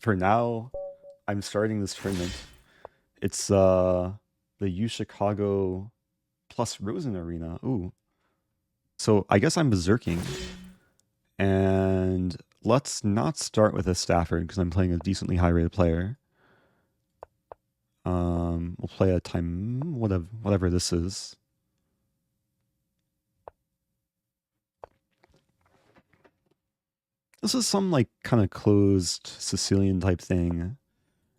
for now, I'm starting this tournament. It's the U Chicago plus Rosen Arena. Ooh. So I guess I'm berserking. And let's not start with a Stafford because I'm playing a decently high rated player. We'll play a time whatever this is. This is some like kind of closed Sicilian type thing.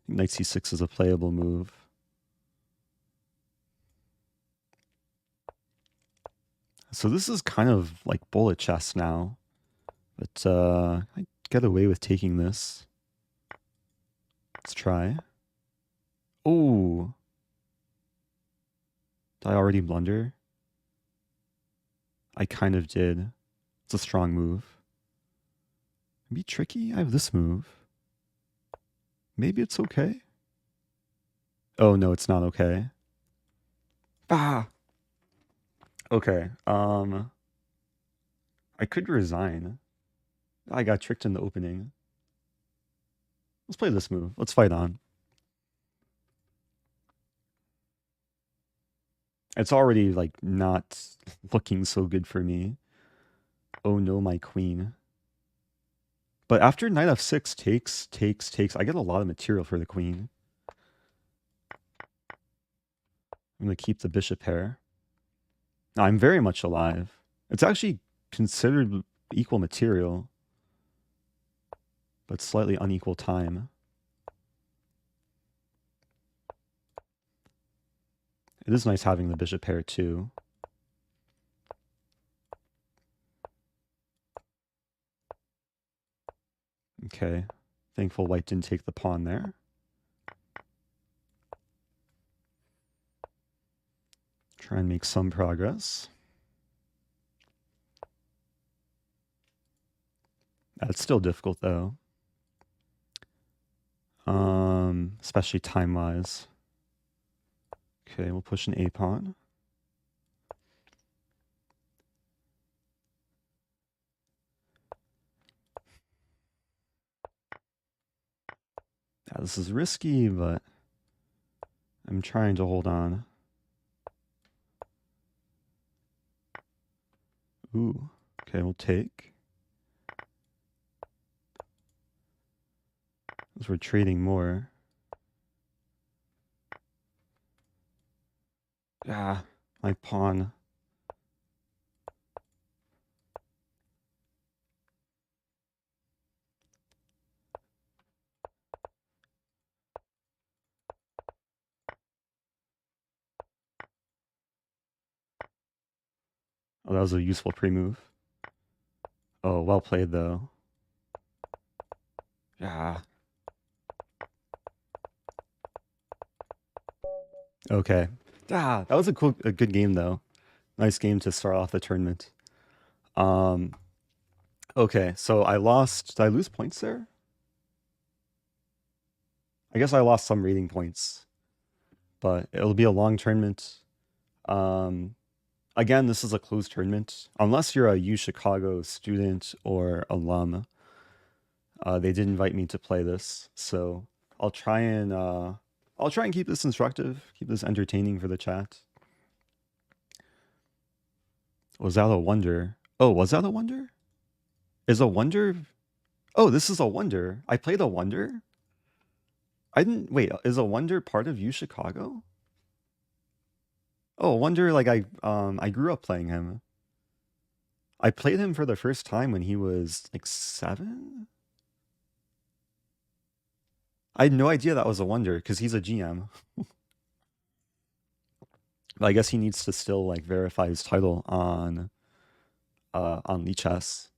Knight c6 is a playable move. So this is kind of like bullet chess now. But I get away with taking this. Let's try. Oh. Did I already blunder? I kind of did. It's a strong move. Be tricky. I have this move. Maybe it's okay. Oh no, it's not okay. Ah. Okay. I could resign. I got tricked in the opening. Let's play this move. Let's fight on. It's already like not looking so good for me. Oh no, my queen. But after knight f6 takes, I get a lot of material for the queen. I'm going to keep the bishop pair. Now, I'm very much alive. It's actually considered equal material, but slightly unequal time. It is nice having the bishop pair too. Okay, thankful white didn't take the pawn there. Try and make some progress. It's still difficult though. Especially time-wise. Okay, we'll push an A pawn. Yeah, this is risky, but I'm trying to hold on. Ooh, okay, we'll take. As we're trading more. Ah, my pawn. Oh, that was a useful pre-move. Oh, well played though. Yeah. Okay. Ah, that was a good game though. Nice game to start off the tournament. Okay, so I lost. Did I lose points there? I guess I lost some rating points, but it'll be a long tournament. Again, this is a closed tournament. Unless you're a U Chicago student or alum, they did invite me to play this, so I'll try and keep this instructive, keep this entertaining for the chat. Was that a wonder? Oh, was that a wonder? Is a wonder? Oh, this is a wonder. I played a wonder? I didn't wait, is a wonder part of U Chicago? Oh, wonder like I grew up playing him. I played him for the first time when he was like 7. I had no idea that was a wonder because he's a GM. But I guess he needs to still like verify his title on Lichess.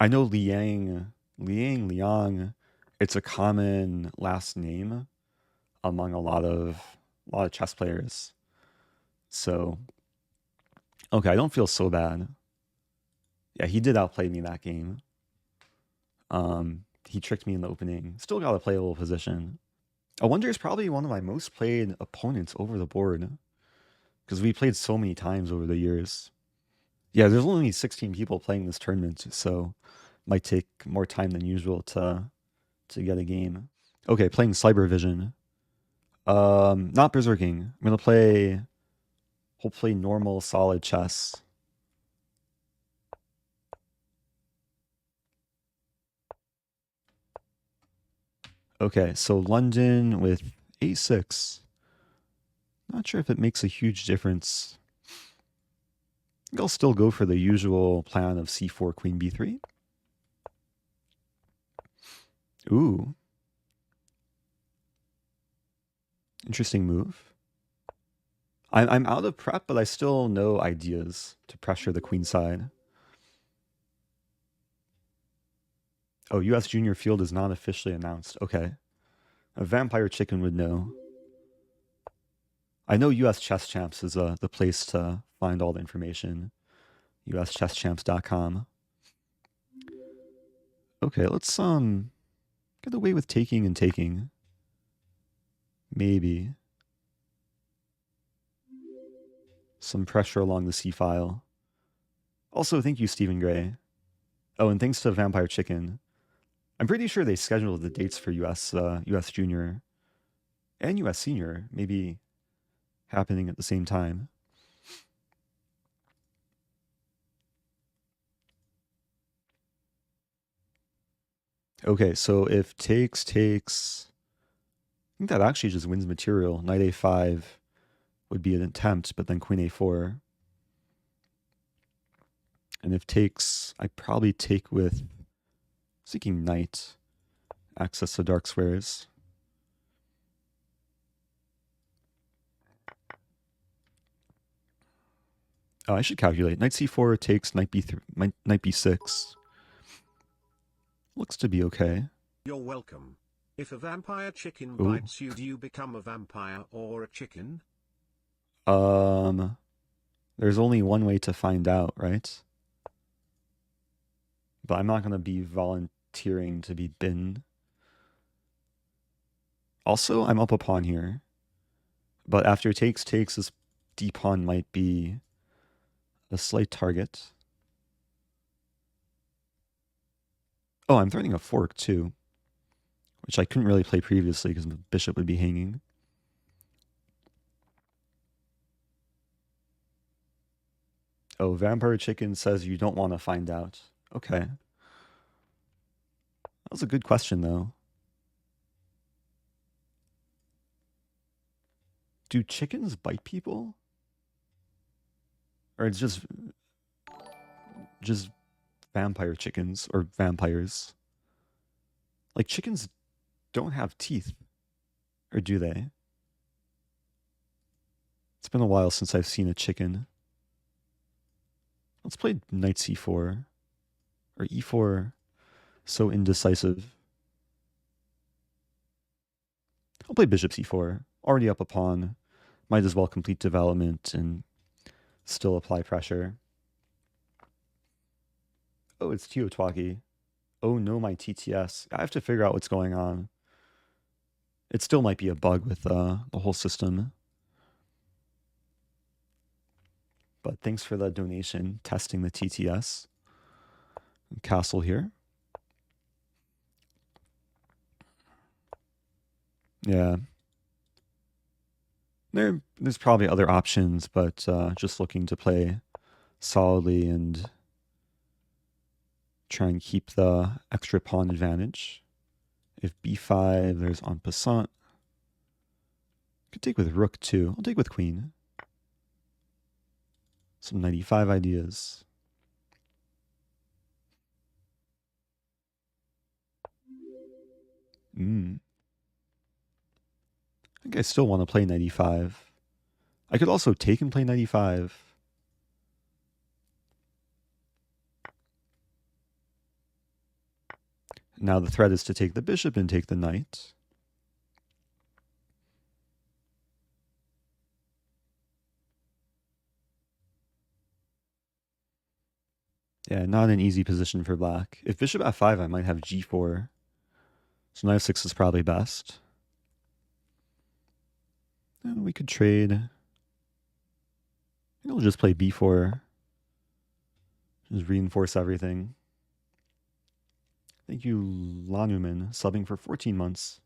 I know Liang. It's a common last name among a lot of chess players. So, okay, I don't feel so bad. Yeah, he did outplay me that game. He tricked me in the opening. Still got a playable position. Awonder is probably one of my most played opponents over the board because we played so many times over the years. Yeah, there's only 16 people playing this tournament, so Might take more time than usual to get a game. Okay, playing Cyber Vision. Not berserking. I'm gonna play hopefully normal solid chess. Okay, so London with a6. Not sure if it makes a huge difference. I think I'll still go for the usual plan of c4, queen b3. Ooh. Interesting move. I'm out of prep, but I still know ideas to pressure the queen side. Oh, US Junior field is not officially announced. Okay. A Vampire Chicken would know. I know US Chess Champs is the place to find all the information. uschesschamps.com. Okay, let's get away with taking and taking. Maybe. Some pressure along the C file. Also, thank you, Stephen Gray. Oh, and thanks to Vampire Chicken. I'm pretty sure they scheduled the dates for US Junior and US Senior, maybe happening at the same time. Okay, so if takes, I think that actually just wins material. Knight a5 would be an attempt, but then queen a4. And if takes, I probably take with seeking knight, access to dark squares. Oh, I should calculate. Knight c4 takes knight b3, knight b6. Looks to be okay. You're welcome. If a vampire chicken bites you, do you become a vampire or a chicken? There's only one way to find out, right? But I'm not going to be volunteering to be bitten. Also, I'm up a pawn here. But after takes, this d pawn might be a slight target. Oh, I'm threatening a fork too, which I couldn't really play previously because the bishop would be hanging. Oh, Vampire Chicken says you don't want to find out. Okay. That was a good question, though. Do chickens bite people? Or it's just vampire chickens or vampires? Like, chickens don't have teeth. Or do they? It's been a while since I've seen a chicken. Let's play knight c4. Or e4. So indecisive. I'll play bishop c4. Already up a pawn. Might as well complete development and still apply pressure. Oh, it's Teotwagi. Oh no, my TTS. I have to figure out what's going on. It still might be a bug with the whole system. But thanks for the donation, testing the TTS. Castle here. Yeah. There's probably other options, but just looking to play solidly and try and keep the extra pawn advantage. If b5, there's en passant. Could take with rook too. I'll take with queen. Some knight e5 ideas. I think I still want to play knight e5. I could also take and play knight e5. Now the threat is to take the bishop and take the knight. Yeah, not an easy position for black. If bishop f5, I might have g4. So knight f6 is probably best. And we could trade. I think I'll just play b4. Just reinforce everything. Thank you, Lanuman, subbing for 14 months.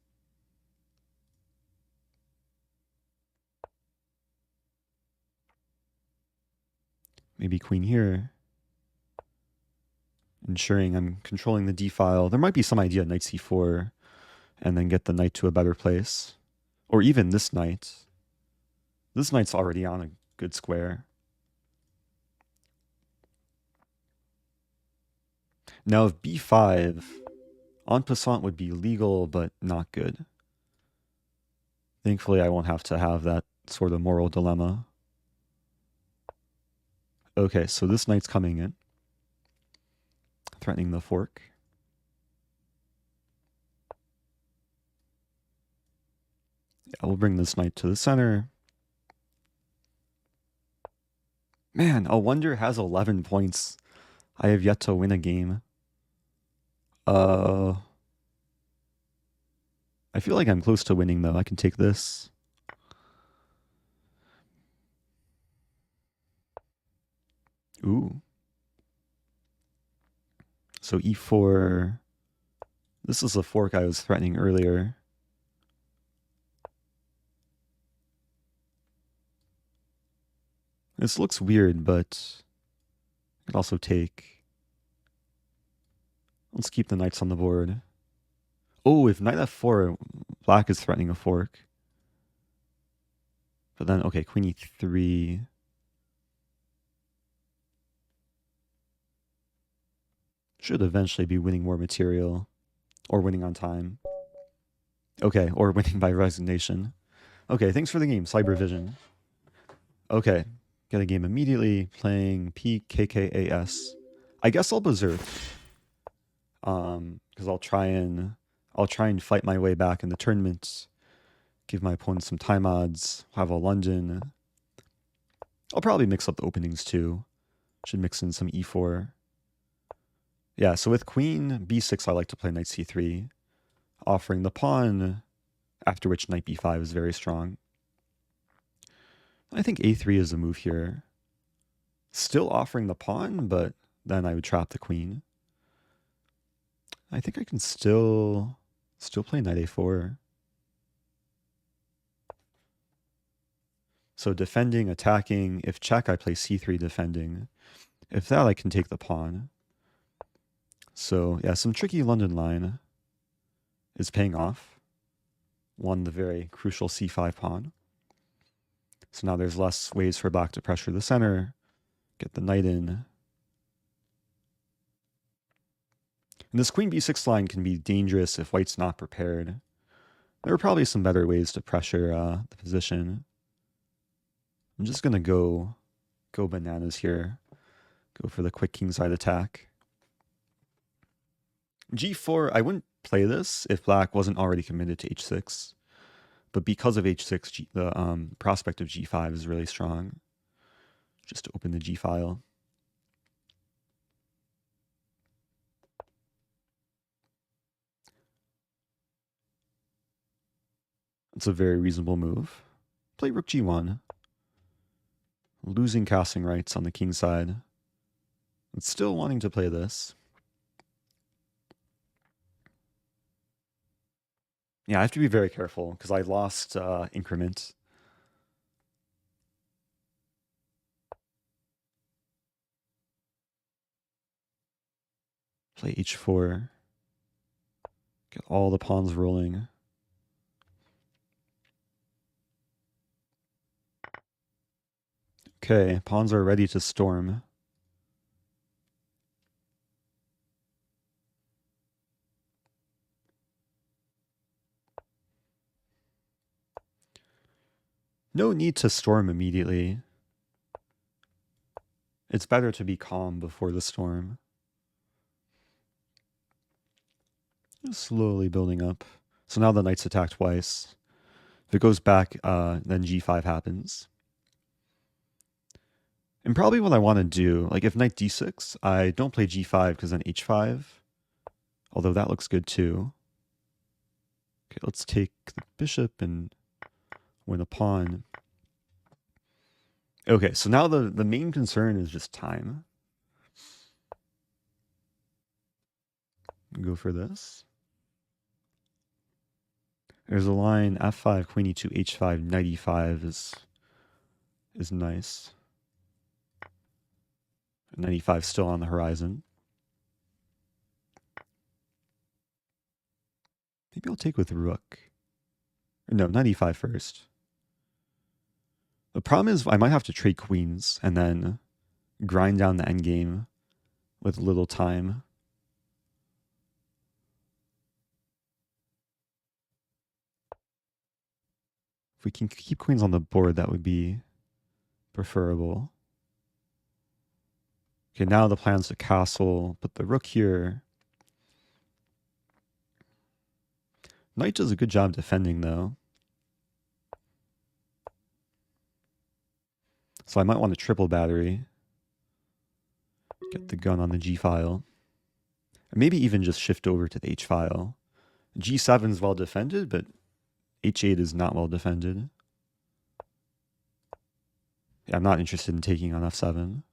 Maybe queen here. Ensuring I'm controlling the d-file. There might be some idea knight c4 and then get the knight to a better place. Or even this knight. This knight's already on a good square. Now if b5, en passant would be legal but not good. Thankfully I won't have to have that sort of moral dilemma. Okay, so this knight's coming in. Threatening the fork. Yeah, we'll bring this knight to the center. Man, Awonder has 11 points. I have yet to win a game. I feel like I'm close to winning, though. I can take this. Ooh. So e4. This is the fork I was threatening earlier. This looks weird, but I could also take. Let's keep the knights on the board. Oh, if knight f4, black is threatening a fork. But then, okay, queen e3. Should eventually be winning more material. Or winning on time. Okay, or winning by resignation. Okay, thanks for the game, Cybervision. Okay, get a game immediately, playing PKKAS. I guess I'll berserk. Because I'll try and fight my way back in the tournament. Give my opponent some time odds. Have a London. I'll probably mix up the openings too. Should mix in some e4. Yeah, so with queen b6, I like to play knight c3, offering the pawn, after which knight b5 is very strong. I think a3 is a move here. Still offering the pawn, but then I would trap the queen. I think I can still play knight a4. So defending, attacking. If check, I play c3 defending. If that, I can take the pawn. So yeah, some tricky London line is paying off. Won the very crucial c5 pawn. So now there's less ways for black to pressure the center, get the knight in. And this queen b6 line can be dangerous if white's not prepared. There are probably some better ways to pressure the position. I'm just going to go bananas here. Go for the quick kingside attack. g4, I wouldn't play this if black wasn't already committed to h6. But because of h6, the prospect of g5 is really strong. Just to open the g file. It's a very reasonable move. Play rook g1. Losing casting rights on the king side. But still wanting to play this. Yeah, I have to be very careful because I lost increment. Play h4. Get all the pawns rolling. Okay, pawns are ready to storm. No need to storm immediately. It's better to be calm before the storm. Just slowly building up. So now the knight's attacked twice. If it goes back, then g5 happens. And probably what I want to do, like if knight d6, I don't play g5 because then h5. Although that looks good too. Okay, let's take the bishop and win a pawn. Okay, so now the main concern is just time. Go for this. There's a line f5, queen e2, h5, knight e5 is nice. Knight e5 still on the horizon. Maybe I'll take with rook. No, knight e5 first. The problem is I might have to trade queens and then grind down the endgame with little time. If we can keep queens on the board, that would be preferable. Okay, now the plan's to castle, put the rook here. Knight does a good job defending, though. So I might want a triple battery. Get the gun on the G file. And maybe even just shift over to the H file. G7 is well defended, but H8 is not well defended. Yeah, I'm not interested in taking on F7.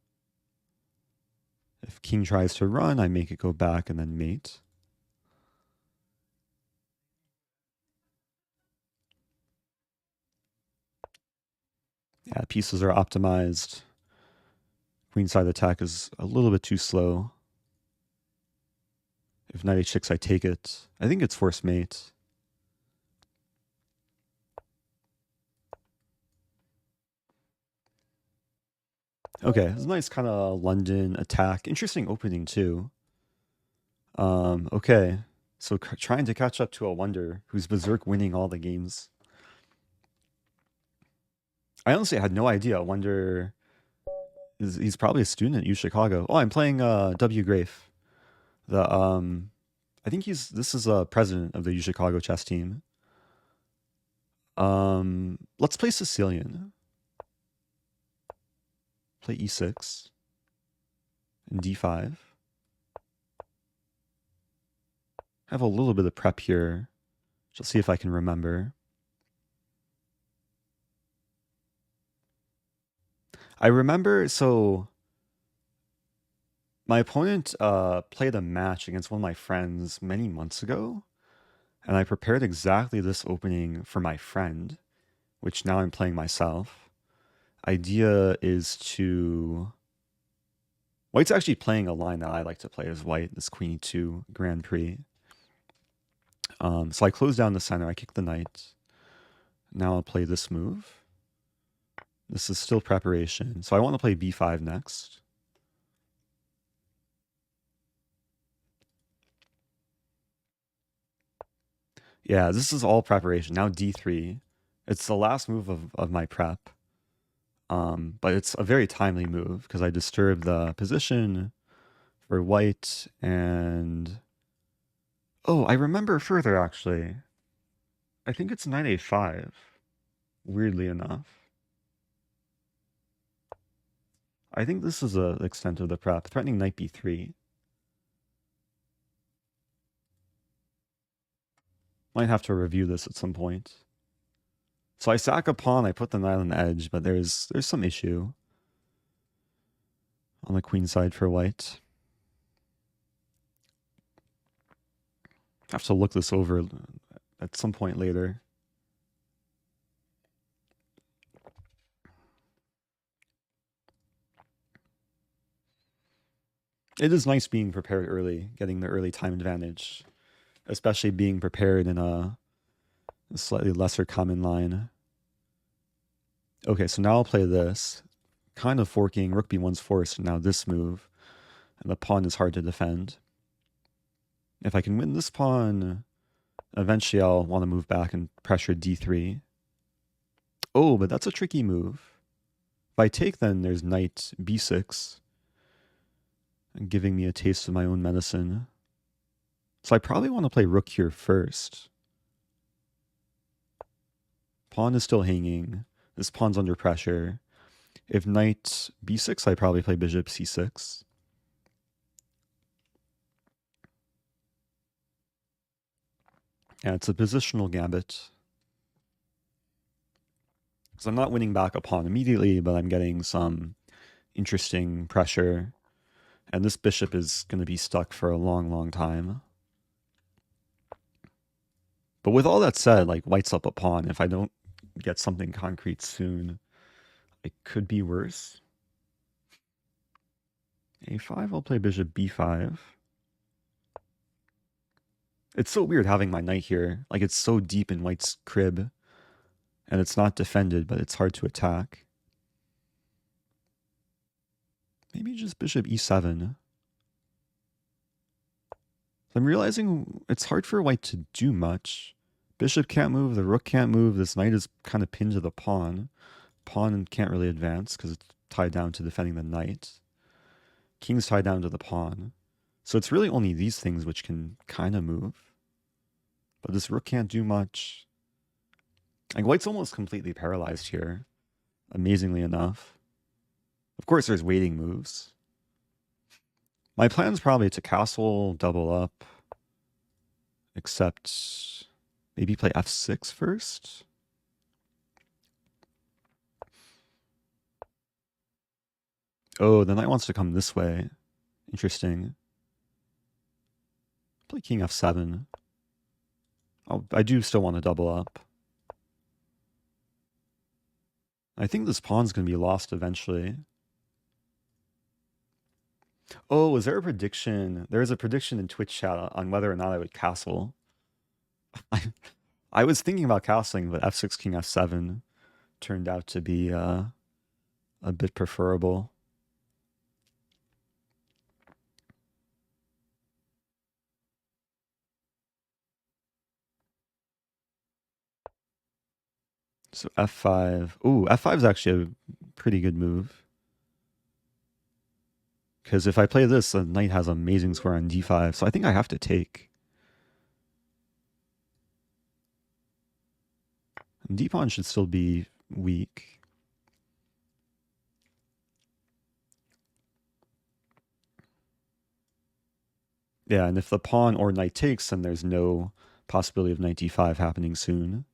If king tries to run, I make it go back and then mate. Yeah, pieces are optimized. Queenside attack is a little bit too slow. If knight h6, I take it. I think it's forced mate. Okay, it's a nice kind of London attack. Interesting opening, too. Okay, so trying to catch up to Awonder, who's berserk winning all the games. I honestly had no idea. Awonder he's probably a student at U Chicago. Oh, I'm playing W Grafe. The I think this is a president of the U Chicago chess team. Let's play Sicilian. Play e6 and d5. I have a little bit of prep here. Just see if I can remember. I remember, so my opponent played a match against one of my friends many months ago, and I prepared exactly this opening for my friend, which now I'm playing myself. Idea is to... White's actually playing a line that I like to play as white, this Queen E2 Grand Prix. So I close down the center, I kick the knight. Now I'll play this move. This is still preparation. So I want to play b5 next. Yeah, this is all preparation. Now d3. It's the last move of my prep. But it's a very timely move because I disturb the position for white and... Oh, I remember further, actually. I think it's knight a5, weirdly enough. I think this is the extent of the prep. Threatening knight b3. Might have to review this at some point. So I sack a pawn, I put the knight on the edge, but there's some issue on the queen side for white. Have to look this over at some point later. It is nice being prepared early, getting the early time advantage, especially being prepared in a slightly lesser common line. Okay, so now I'll play this. Kind of forking, rook b1's forced, now this move. And the pawn is hard to defend. If I can win this pawn, eventually I'll want to move back and pressure d3. Oh, but that's a tricky move. If I take, then there's knight b6. And giving me a taste of my own medicine. So I probably want to play rook here first. Pawn is still hanging. This pawn's under pressure. If knight b6, I probably play bishop c6. Yeah, it's a positional gambit. So I'm not winning back a pawn immediately, but I'm getting some interesting pressure. And this bishop is going to be stuck for a long, long time. But with all that said, like white's up a pawn. If I don't get something concrete soon, it could be worse. A5, I'll play bishop b5. It's so weird having my knight here. Like, it's so deep in white's crib. And it's not defended, but it's hard to attack. Maybe just bishop e7. I'm realizing it's hard for white to do much. Bishop can't move, the rook can't move, this knight is kind of pinned to the pawn. Pawn can't really advance because it's tied down to defending the knight. King's tied down to the pawn. So it's really only these things which can kind of move. But this rook can't do much. Like, white's almost completely paralyzed here, amazingly enough. Of course, there's waiting moves. My plan's probably to castle, double up, except maybe play f6 first. Oh, the knight wants to come this way. Interesting. Play king f7. Oh, I do still want to double up. I think this pawn's going to be lost eventually. Oh, is there a prediction? There is a prediction in Twitch chat on whether or not I would castle. I was thinking about castling, but f6, king f7 turned out to be a bit preferable. So f5. Ooh, f5 is actually a pretty good move. Because if I play this, the knight has an amazing square on d5, so I think I have to take. And d-pawn should still be weak. Yeah, and if the pawn or knight takes, then there's no possibility of knight d5 happening soon.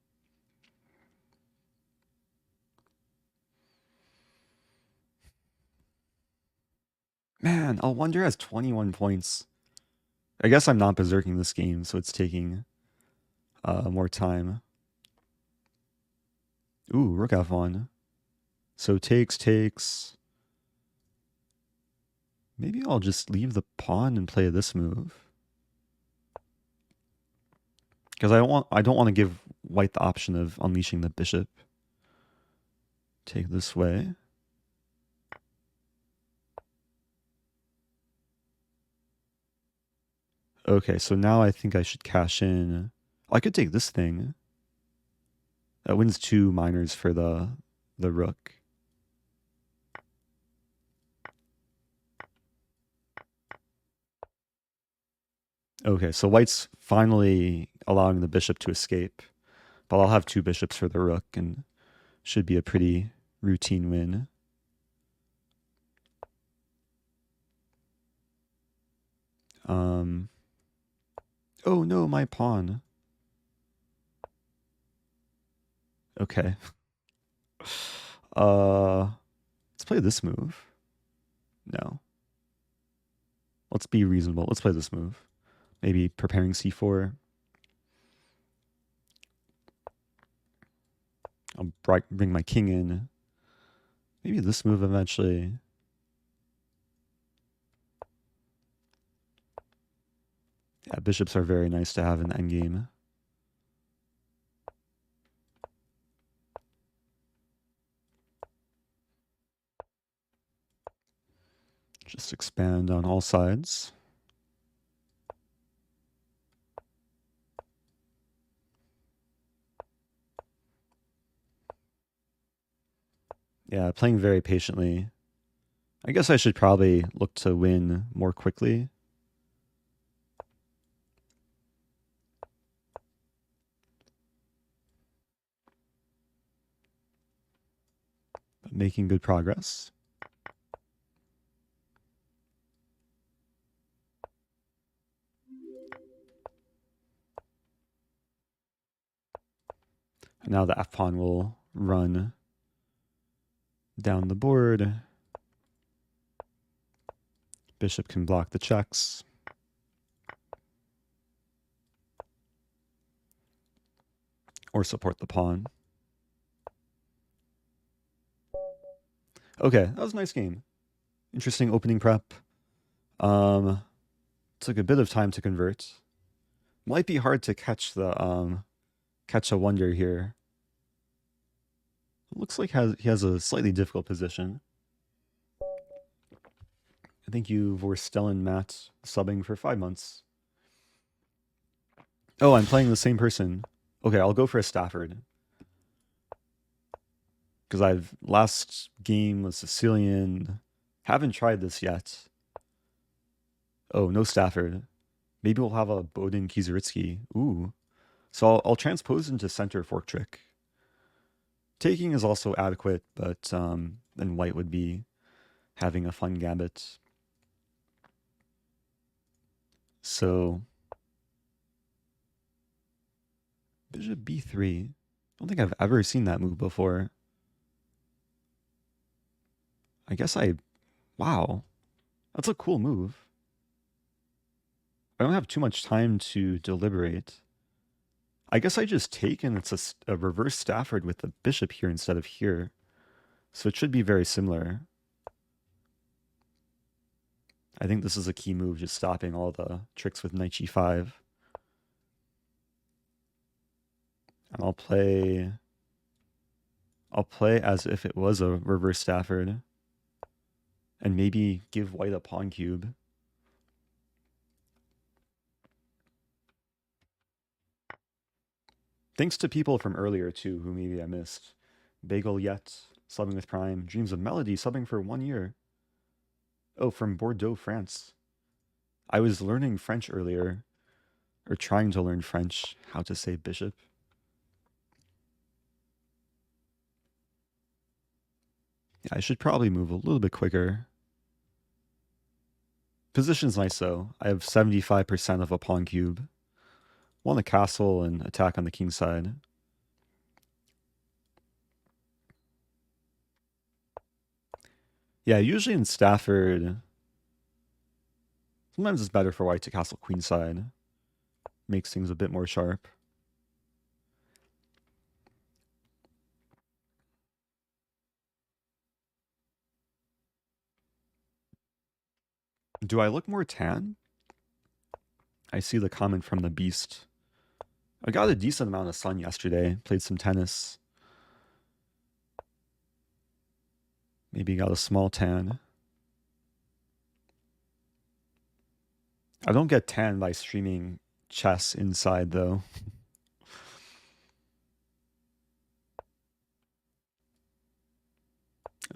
Man, Awonder has 21 points. I guess I'm not berserking this game, so it's taking more time. Ooh, rook f1. So takes. Maybe I'll just leave the pawn and play this move. Because I don't want to give white the option of unleashing the bishop. Take this way. Okay, so now I think I should cash in. I could take this thing. That wins 2 minors for the rook. Okay, so white's finally allowing the bishop to escape. But I'll have 2 bishops for the rook and should be a pretty routine win. Oh no, my pawn. Okay. Let's play this move. No. Let's be reasonable. Let's play this move. Maybe preparing c4. I'll bring my king in. Maybe this move eventually. Yeah, bishops are very nice to have in the endgame. Just expand on all sides. Yeah, playing very patiently. I guess I should probably look to win more quickly. But making good progress. And now the f-pawn will run down the board. Bishop can block the checks. or support the pawn. Okay, that was a nice game. Interesting opening prep. Took a bit of time to convert. Might be hard to catch the catch a wonder here. It looks like he has a slightly difficult position. Thank you, Vorstellen Matt, subbing for 5 months. Oh, I'm playing the same person. Okay, I'll go for a Stafford. Because last game was Sicilian. Haven't tried this yet. Oh, no Stafford. Maybe we'll have a Bodin Kizaritsky. Ooh. So I'll transpose into center fork trick. Taking is also adequate, but then white would be having a fun gambit. So bishop b3. I don't think I've ever seen that move before. I guess wow. That's a cool move. I don't have too much time to deliberate. I guess I just take and it's a reverse Stafford with the bishop here instead of here. So it should be very similar. I think this is a key move, just stopping all the tricks with knight g5. And I'll play as if it was a reverse Stafford. And maybe give white a pawn cube. Thanks to people from earlier too, who maybe I missed. Bagel Yet, subbing with Prime. Dreams of Melody, subbing for 1 year. Oh, from Bordeaux, France. I was learning French earlier, or trying to learn French, how to say bishop. Yeah, I should probably move a little bit quicker. Position's nice though. I have 75% of a pawn cube. Want a castle and attack on the king side. Yeah, usually in Stafford, sometimes it's better for white to castle queenside. Makes things a bit more sharp. Do I look more tan? I see the comment from the beast. I got a decent amount of sun yesterday. Played some tennis. Maybe got a small tan. I don't get tan by streaming chess inside though.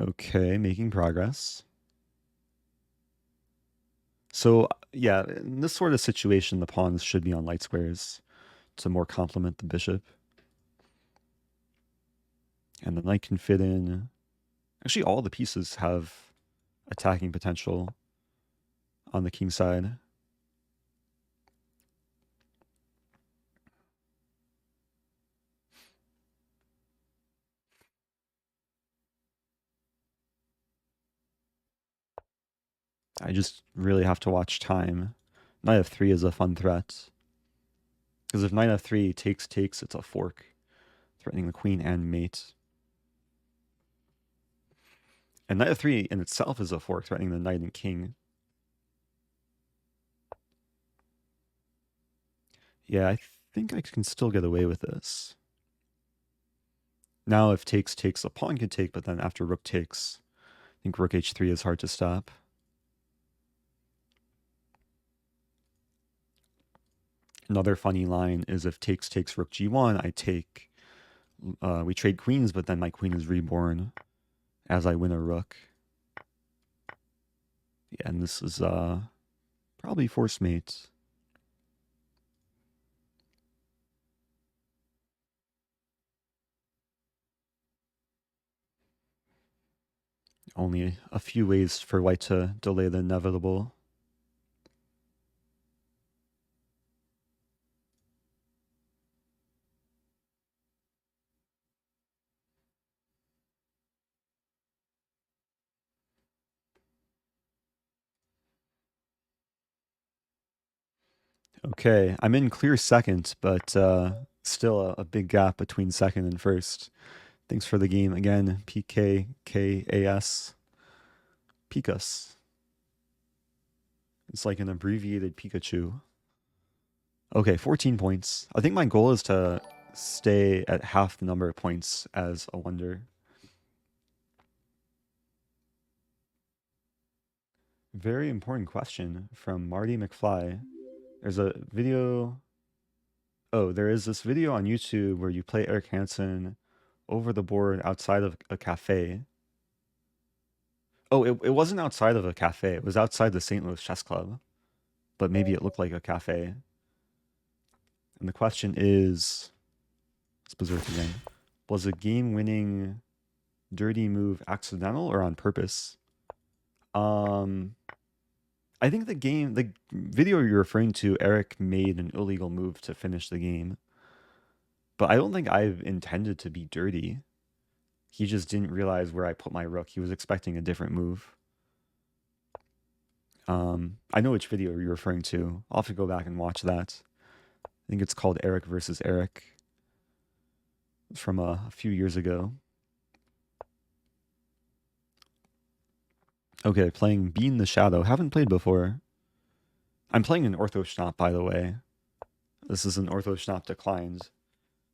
Okay, making progress. So yeah, in this sort of situation, the pawns should be on light squares to more complement the bishop. And the knight can fit in. Actually, all the pieces have attacking potential on the king side. I just really have to watch time. Knight f3 is a fun threat. Because if knight f3 takes, it's a fork, threatening the queen and mate. And knight f3 in itself is a fork, threatening the knight and king. Yeah, I think I can still get away with this. Now if takes, a pawn can take, but then after rook takes, I think rook h3 is hard to stop. Another funny line is if takes, rook g1, I take. We trade queens, but then my queen is reborn as I win a rook. Yeah, and this is probably force mate. Only a few ways for white to delay the inevitable. Okay, I'm in clear second, but Still a big gap between second and first. Thanks for the game again, PKKAS. Pikas. It's like an abbreviated Pikachu. Okay, 14 points. I think my goal is to stay at half the number of points as Awonder. Very important question from Marty McFly. There's a video. Oh, there is this video on YouTube where you play Eric Hansen over the board outside of a cafe. Oh, it wasn't outside of a cafe. It was outside the St. Louis Chess Club. But maybe it looked like a cafe. And the question is, let's berserk again. Was a game-winning dirty move accidental or on purpose? I think the video you're referring to, Eric made an illegal move to finish the game. But I don't think I've intended to be dirty. He just didn't realize where I put my rook. He was expecting a different move. I know which video you're referring to. I'll have to go back and watch that. I think it's called Eric versus Eric. It's from a few years ago. Okay, playing Bean the Shadow. Haven't played before. I'm playing an ORTHOSCHNAPP, by the way. This is an ORTHOSCHNAPP declined.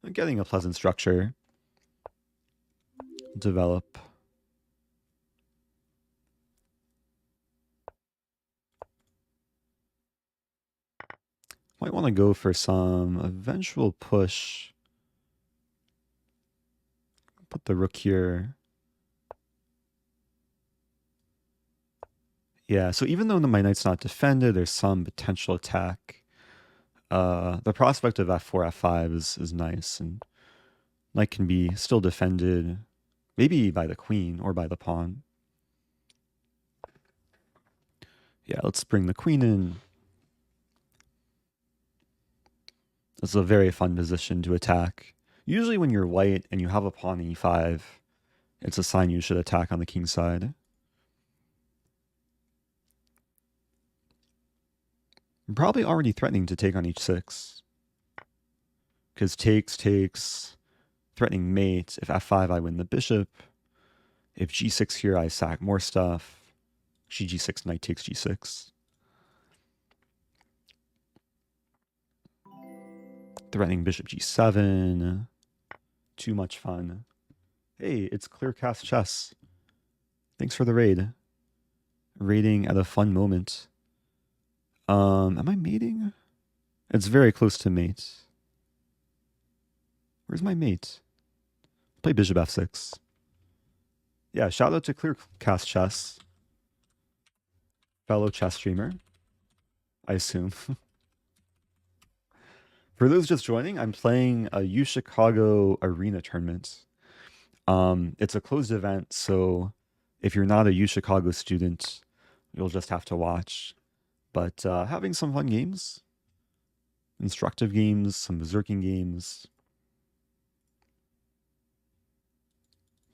I'm getting a pleasant structure. Develop. Might want to go for some eventual push. Put the rook here. Yeah, so even though my knight's not defended, there's some potential attack. The prospect of f4, f5 is nice, and knight can be still defended, maybe by the queen or by the pawn. Yeah, let's bring the queen in. This is a very fun position to attack. Usually when you're white and you have a pawn e5, it's a sign you should attack on the king side. I'm probably already threatening to take on h6. Because takes, threatening mate. If f5, I win the bishop. If g6 here, I sack more stuff. G6, knight takes g6. Threatening bishop g7. Too much fun. Hey, it's Clearcast Chess. Thanks for the raid. Raiding at a fun moment. Am I mating? It's very close to mate. Where's my mate? Play bishop f6. Yeah, shout out to Clearcast Chess. Fellow chess streamer, I assume. For those just joining, I'm playing a UChicago arena tournament. It's a closed event, so if you're not a UChicago student, you'll just have to watch. But having some fun games, instructive games, some berserking games.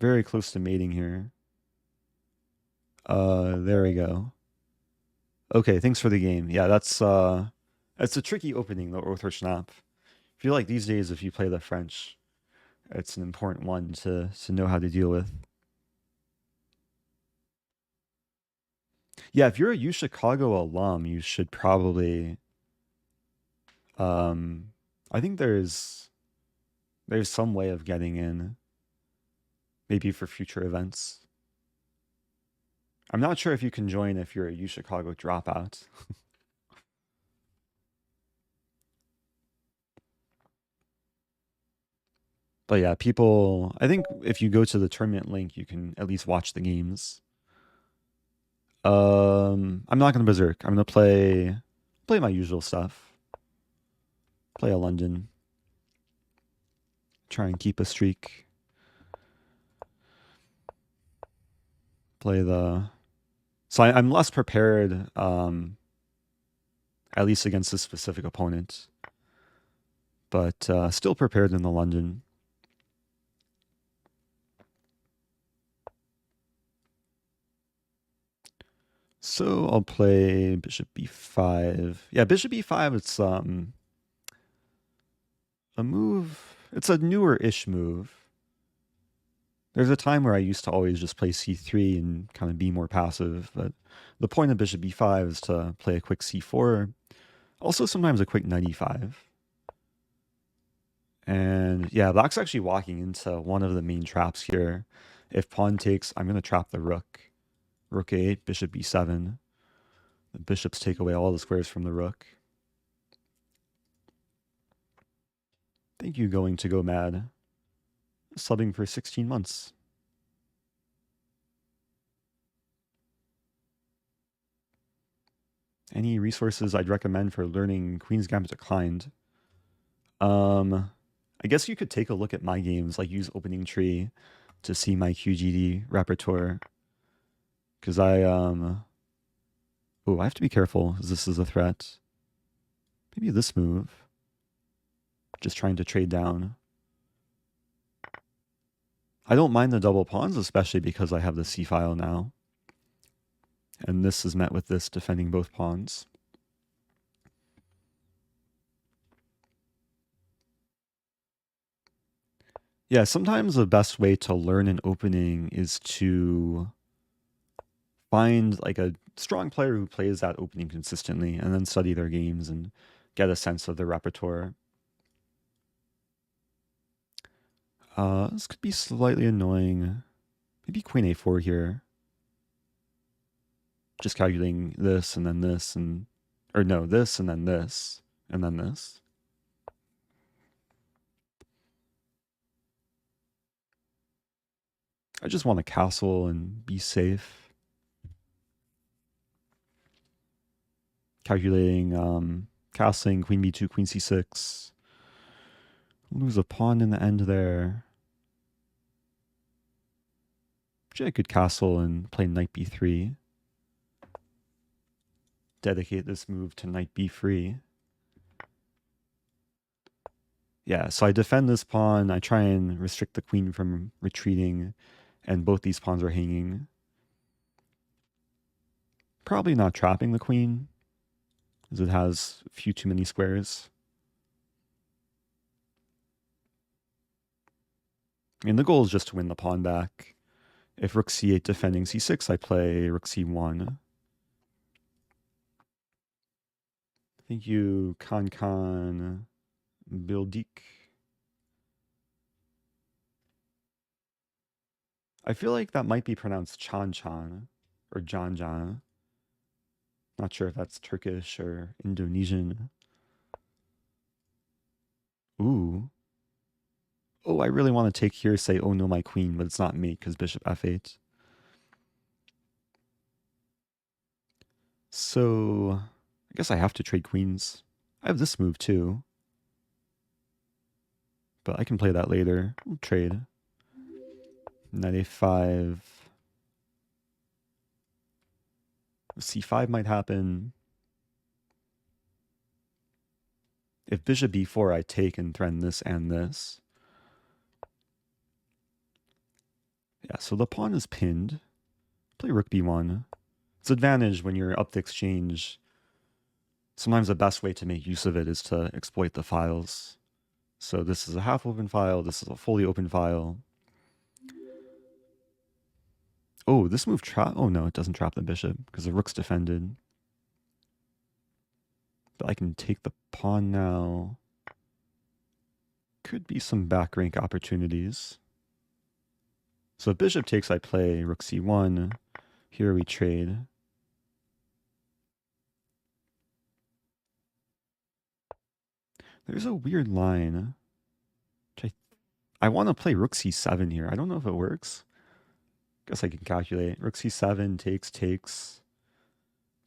Very close to mating here. There we go. Okay, thanks for the game. Yeah, it's a tricky opening, the ORTHOSCHNAPP. I feel like these days, if you play the French, it's an important one to know how to deal with. Yeah, if you're a UChicago alum, you should probably... I think there's some way of getting in, maybe for future events. I'm not sure if you can join if you're a UChicago dropout. But yeah, people, I think if you go to the tournament link, you can at least watch the games. I'm not going to berserk. I'm going to play my usual stuff. Play a London. Try and keep a streak. Play the... So I'm less prepared, at least against this specific opponent. But still prepared in the London. So I'll play bishop b5. Yeah, bishop b5, it's a move. It's a newer-ish move. There's a time where I used to always just play c3 and kind of be more passive, but the point of bishop b5 is to play a quick c4, also sometimes a quick knight e5. And yeah, black's actually walking into one of the main traps here. If pawn takes, I'm going to trap the rook. Rook a8, bishop b7. The bishops take away all the squares from the rook. Thank you, Going to Go Mad. Subbing for 16 months. Any resources I'd recommend for learning Queen's Gambit declined? I guess you could take a look at my games, like use Opening Tree to see my QGD repertoire. Because oh, I have to be careful, because this is a threat. Maybe this move. Just trying to trade down. I don't mind the double pawns, especially because I have the c-file now. And this is met with this defending both pawns. Yeah, sometimes the best way to learn an opening is to find like a strong player who plays that opening consistently and then study their games and get a sense of their repertoire. This could be slightly annoying. Maybe queen a4 here. Just calculating this and then this and... Or no, this and then this and then this. I just want to castle and be safe. Calculating, castling, queen b2, queen c6. Lose a pawn in the end there. Actually, I could castle and play knight b3. Dedicate this move to knight b3. Yeah, so I defend this pawn. I try and restrict the queen from retreating, and both these pawns are hanging. Probably not trapping the queen, as it has a few too many squares. And the goal is just to win the pawn back. If rook c8 defending c6, I play rook c1. Thank you, Kan Bildik. I feel like that might be pronounced Chan Chan or Jan Jan. Not sure if that's Turkish or Indonesian. Ooh. Oh, I really want to take here, say, oh no, my queen, but it's not mate because bishop f8. So, I guess I have to trade queens. I have this move too. But I can play that later. We'll trade. Knight a5. c5 might happen. If bishop b4, I take and threaten this and this. Yeah, so the pawn is pinned. Play rook b1. It's advantage when you're up the exchange. Sometimes the best way to make use of it is to exploit the files. So this is a half open file. This is a fully open file. Oh, this move trap. Oh no, it doesn't trap the bishop because the rook's defended. But I can take the pawn now. Could be some back rank opportunities. So if bishop takes, I play rook c1. Here we trade. There's a weird line. I want to play rook c7 here. I don't know if it works. Guess I can calculate. Rook c7 takes.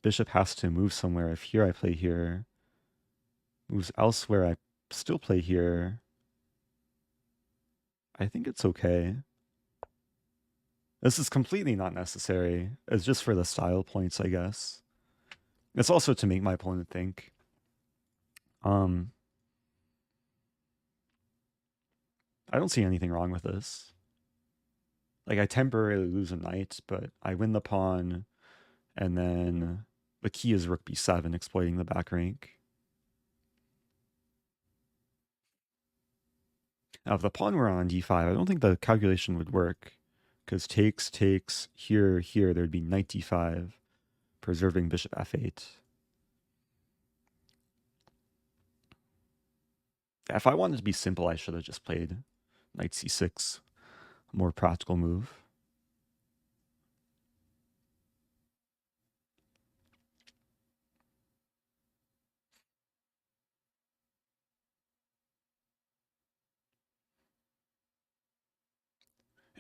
Bishop has to move somewhere. If here I play here. Moves elsewhere, I still play here. I think it's okay. This is completely not necessary. It's just for the style points, I guess. It's also to make my opponent think. I don't see anything wrong with this. Like, I temporarily lose a knight, but I win the pawn, and then the key is rook b7, exploiting the back rank. Now, if the pawn were on d5, I don't think the calculation would work, because takes, here, there'd be knight d5, preserving bishop f8. If I wanted to be simple, I should have just played knight c6, a more practical move.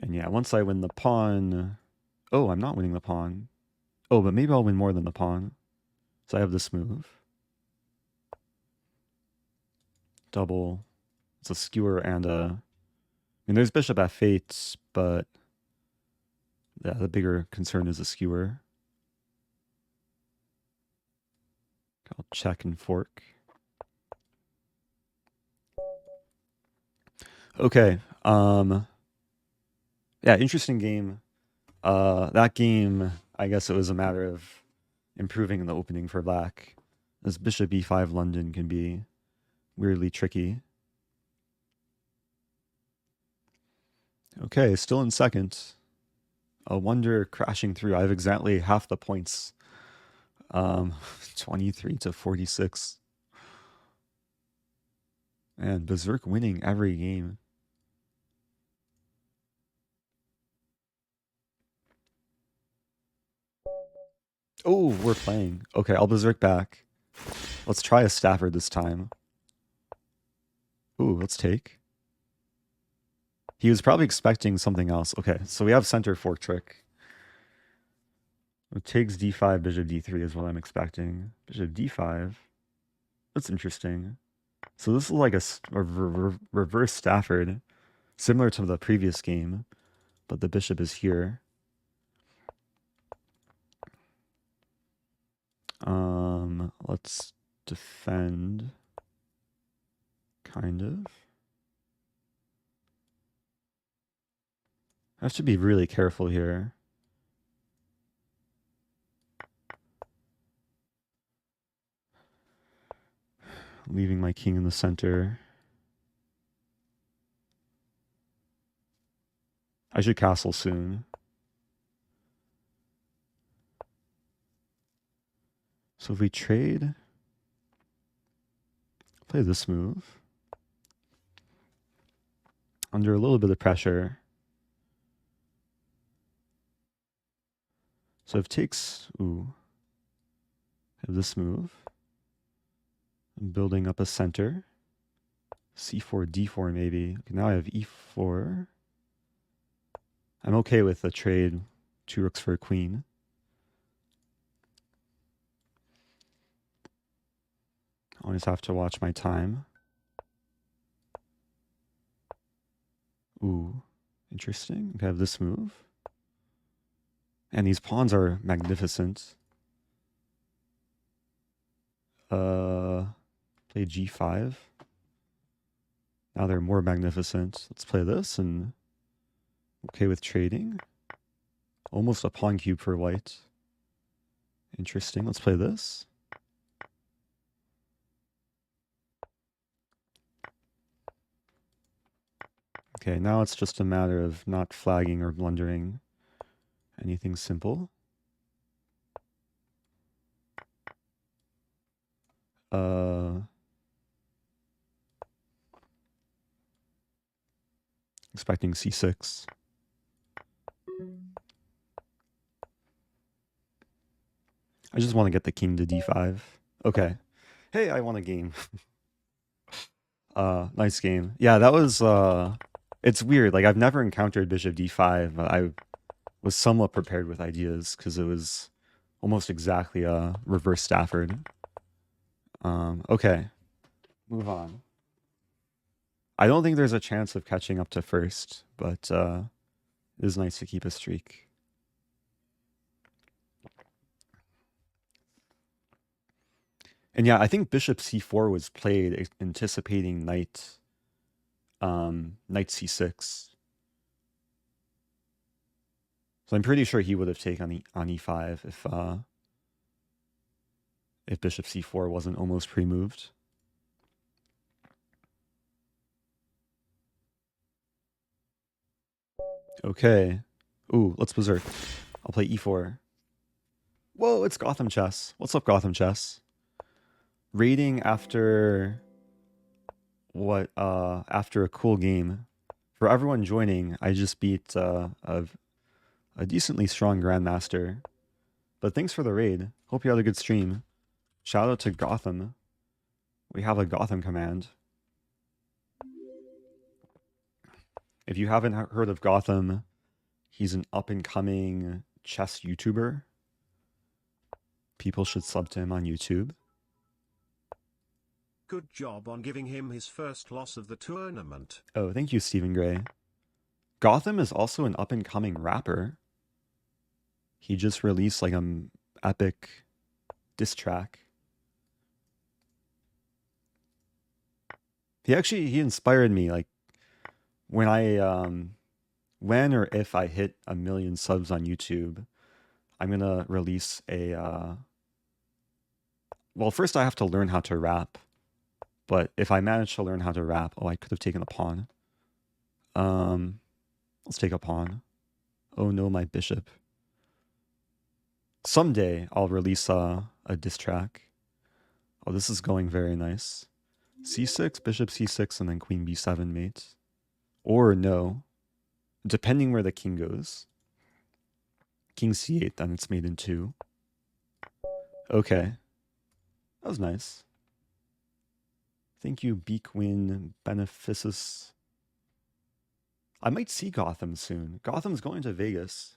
And yeah, once I win the pawn... Oh, I'm not winning the pawn. Oh, but maybe I'll win more than the pawn. So I have this move. Double. It's a skewer and a... I mean, there's bishop f8, but... Yeah, the bigger concern is a skewer. I'll check and fork. Okay. Yeah, interesting game. That game, I guess it was a matter of improving in the opening for black. This bishop e5 London can be weirdly tricky. Okay, still in second. Awonder crashing through. I have exactly half the points. 23 to 46. And Berserk winning every game. Oh, we're playing. Okay, I'll Berserk back. Let's try a Stafford this time. Ooh, let's take. He was probably expecting something else. Okay, so we have center fork trick. It takes d5, bishop d3 is what I'm expecting. Bishop d5. That's interesting. So this is like a reverse Stafford, similar to the previous game, but the bishop is here. Let's defend. Kind of. I have to be really careful here. Leaving my king in the center. I should castle soon. So if we trade, play this move. Under a little bit of pressure. So if takes, ooh, have this move. I'm building up a center. C4, D4 maybe. Okay, now I have E4. I'm okay with the trade. 2 rooks for a queen. I always have to watch my time. Ooh, interesting. We have this move. And these pawns are magnificent. Play G5. Now they're more magnificent. Let's play this and okay with trading. Almost a pawn cube for white. Interesting. Let's play this. Okay, now it's just a matter of not flagging or blundering. Anything simple. Expecting C6. I just want to get the king to D5. Okay. Hey, I won a game. Nice game. Yeah, that was, it's weird. Like, I've never encountered bishop D5, but I was somewhat prepared with ideas because it was almost exactly a reverse Stafford. Okay. Move on. I don't think there's a chance of catching up to first, but it is nice to keep a streak. And yeah, I think bishop c4 was played anticipating knight c6. So I'm pretty sure he would have taken on e5 if bishop c4 wasn't almost pre-moved. Okay. Ooh, let's berserk. I'll play e4. Whoa, it's Gotham Chess. What's up, Gotham Chess? Raiding after what? After a cool game. For everyone joining, I just beat a decently strong Grandmaster. But thanks for the raid. Hope you had a good stream. Shout out to Gotham. We have a Gotham command. If you haven't heard of Gotham, he's an up-and-coming chess YouTuber. People should sub to him on YouTube. Good job on giving him his first loss of the tournament. Oh, thank you, Stephen Gray. Gotham is also an up-and-coming rapper. He just released like an epic diss track. He inspired me. Like when or if I hit 1 million subs on YouTube, I'm gonna release a. Well, first I have to learn how to rap. But if I manage to learn how to rap, oh, I could have taken a pawn. Let's take a pawn. Oh no, my bishop. Someday I'll release a diss track. Oh, this is going very nice. c6, bishop c6, and then queen b7 mate. Or no, depending where the king goes. King c8, then it's made in 2. Okay. That was nice. Thank you, Beakwin Beneficus. I might see Gotham soon. Gotham's going to Vegas.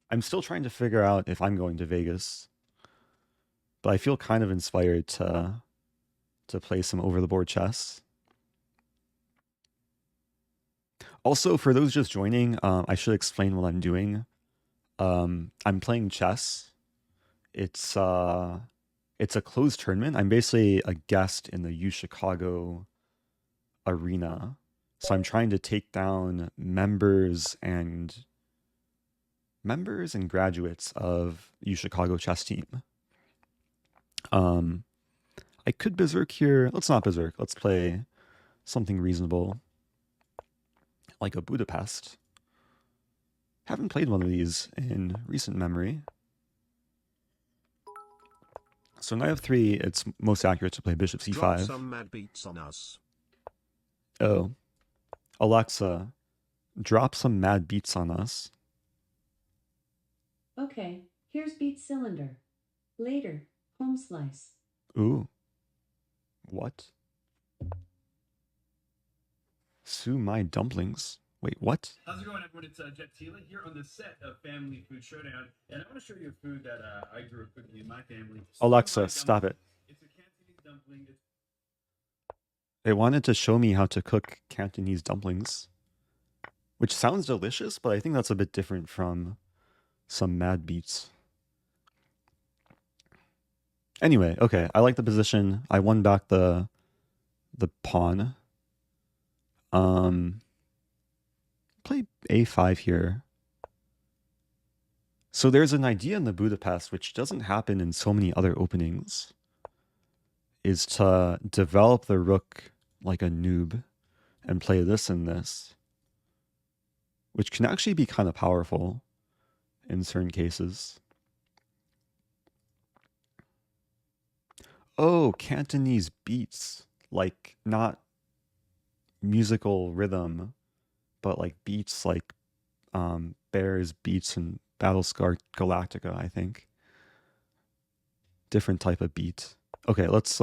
I'm still trying to figure out if I'm going to Vegas. But I feel kind of inspired to play some over-the-board chess. Also, for those just joining, I should explain what I'm doing. I'm playing chess. It's a closed tournament. I'm basically a guest in the UChicago arena. So I'm trying to take down members and graduates of UChicago chess team. I could berserk here. Let's not berserk. Let's play something reasonable, like a Budapest. Haven't played one of these in recent memory. So knight f3, it's most accurate to play bishop c5. Drop some mad beats on us. Oh. Alexa, drop some mad beats on us. Okay, here's beat cylinder. Later, home slice. Ooh. What? Sue my dumplings. Wait, what? How's it going, everyone? It's Jet Tila here on the set of Family Food Showdown, and I want to show you a food that I grew up cooking in my family. Alexa, stop it. It's a Cantonese dumpling. It wanted to show me how to cook Cantonese dumplings, which sounds delicious, but I think that's a bit different from some mad beats. Anyway, okay, I like the position. I won back the pawn. Play a5 here. So there's an idea in the Budapest, which doesn't happen in so many other openings, is to develop the rook like a noob and play this and this, which can actually be kind of powerful in certain cases. Oh, Cantonese beats, like not musical rhythm, but like beats like Bears beats and Battlescar Galactica, I think. Different type of beat. Okay, let's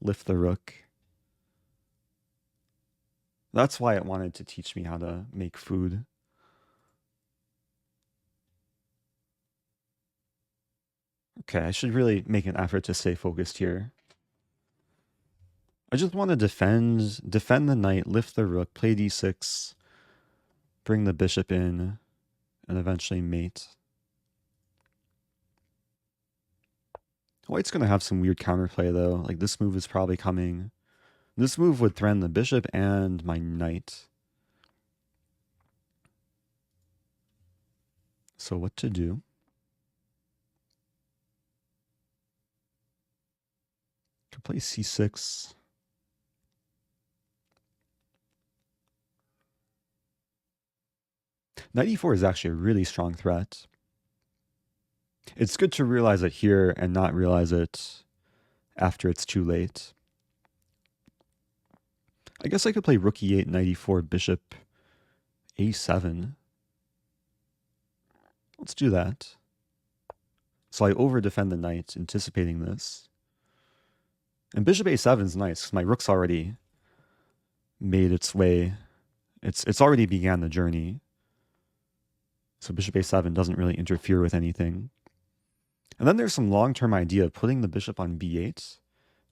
lift the rook. That's why it wanted to teach me how to make food. Okay, I should really make an effort to stay focused here. I just want to defend the knight, lift the rook, play d6, bring the bishop in, and eventually mate. White's going to have some weird counterplay though. Like this move is probably coming. This move would threaten the bishop and my knight. So what to do? Could play c6. Knight e4 is actually a really strong threat. It's good to realize it here and not realize it after it's too late. I guess I could play rook e8, knight e4, bishop a7. Let's do that. So I over-defend the knight, anticipating this. And bishop a7 is nice, because my rook's already made its way. It's already began the journey. So bishop a7 doesn't really interfere with anything. And then there's some long-term idea of putting the bishop on b8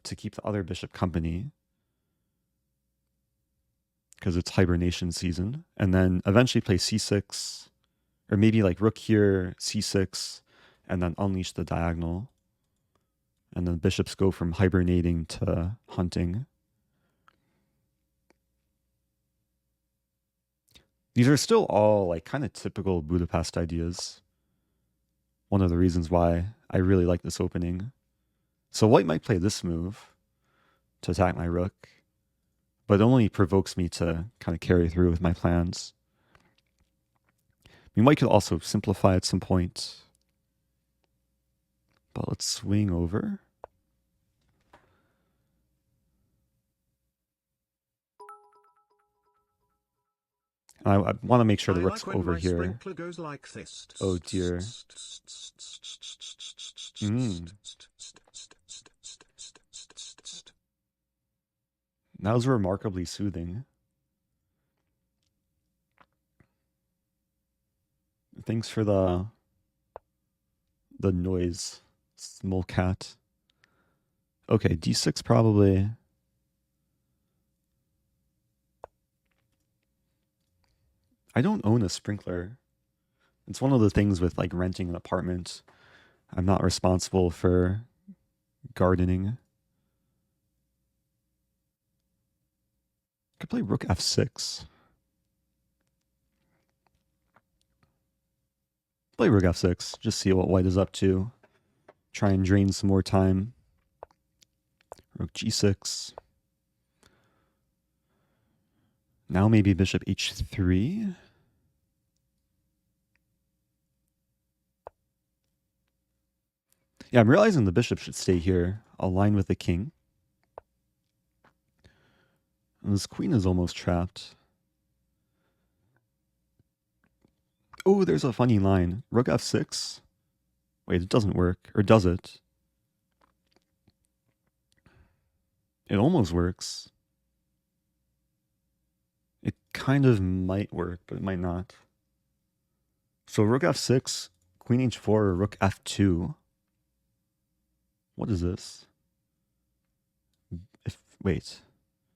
to keep the other bishop company, because it's hibernation season. And then eventually play c6, or maybe like rook here, c6, and then unleash the diagonal. And then bishops go from hibernating to hunting. These are still all like kind of typical Budapest ideas. One of the reasons why I really like this opening. So white might play this move to attack my rook, but it only provokes me to kind of carry through with my plans. I mean, white could also simplify at some point. But let's swing over. I want to make sure the rook's over here. Goes like this. Oh dear. That was remarkably soothing. Thanks for the noise, small cat. Okay, d6 probably. I don't own a sprinkler. It's one of the things with like renting an apartment. I'm not responsible for gardening. Could play rook f6. Play rook f6. Just see what white is up to. Try and drain some more time. Rook g6. Now maybe bishop h3. Yeah, I'm realizing the bishop should stay here, align with the king. And this queen is almost trapped. Oh, there's a funny line. Rook f6. Wait, it doesn't work. Or does it? It almost works. It kind of might work, but it might not. So rook f6, queen h4, or rook f2. What is this? Wait.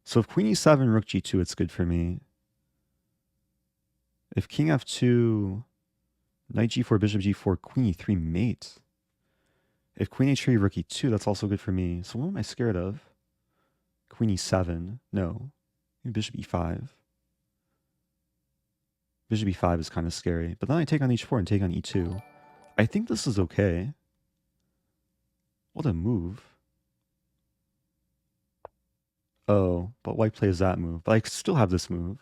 So if queen e7, rook g2, it's good for me. If king f2, knight g4, bishop g4, queen e3, mate. If queen h3, rook e2, that's also good for me. So what am I scared of? Queen e7. No. Bishop e5. Bishop e5 is kind of scary. But then I take on h4 and take on e2. I think this is okay. What a move. Oh, but white plays that move. But I still have this move.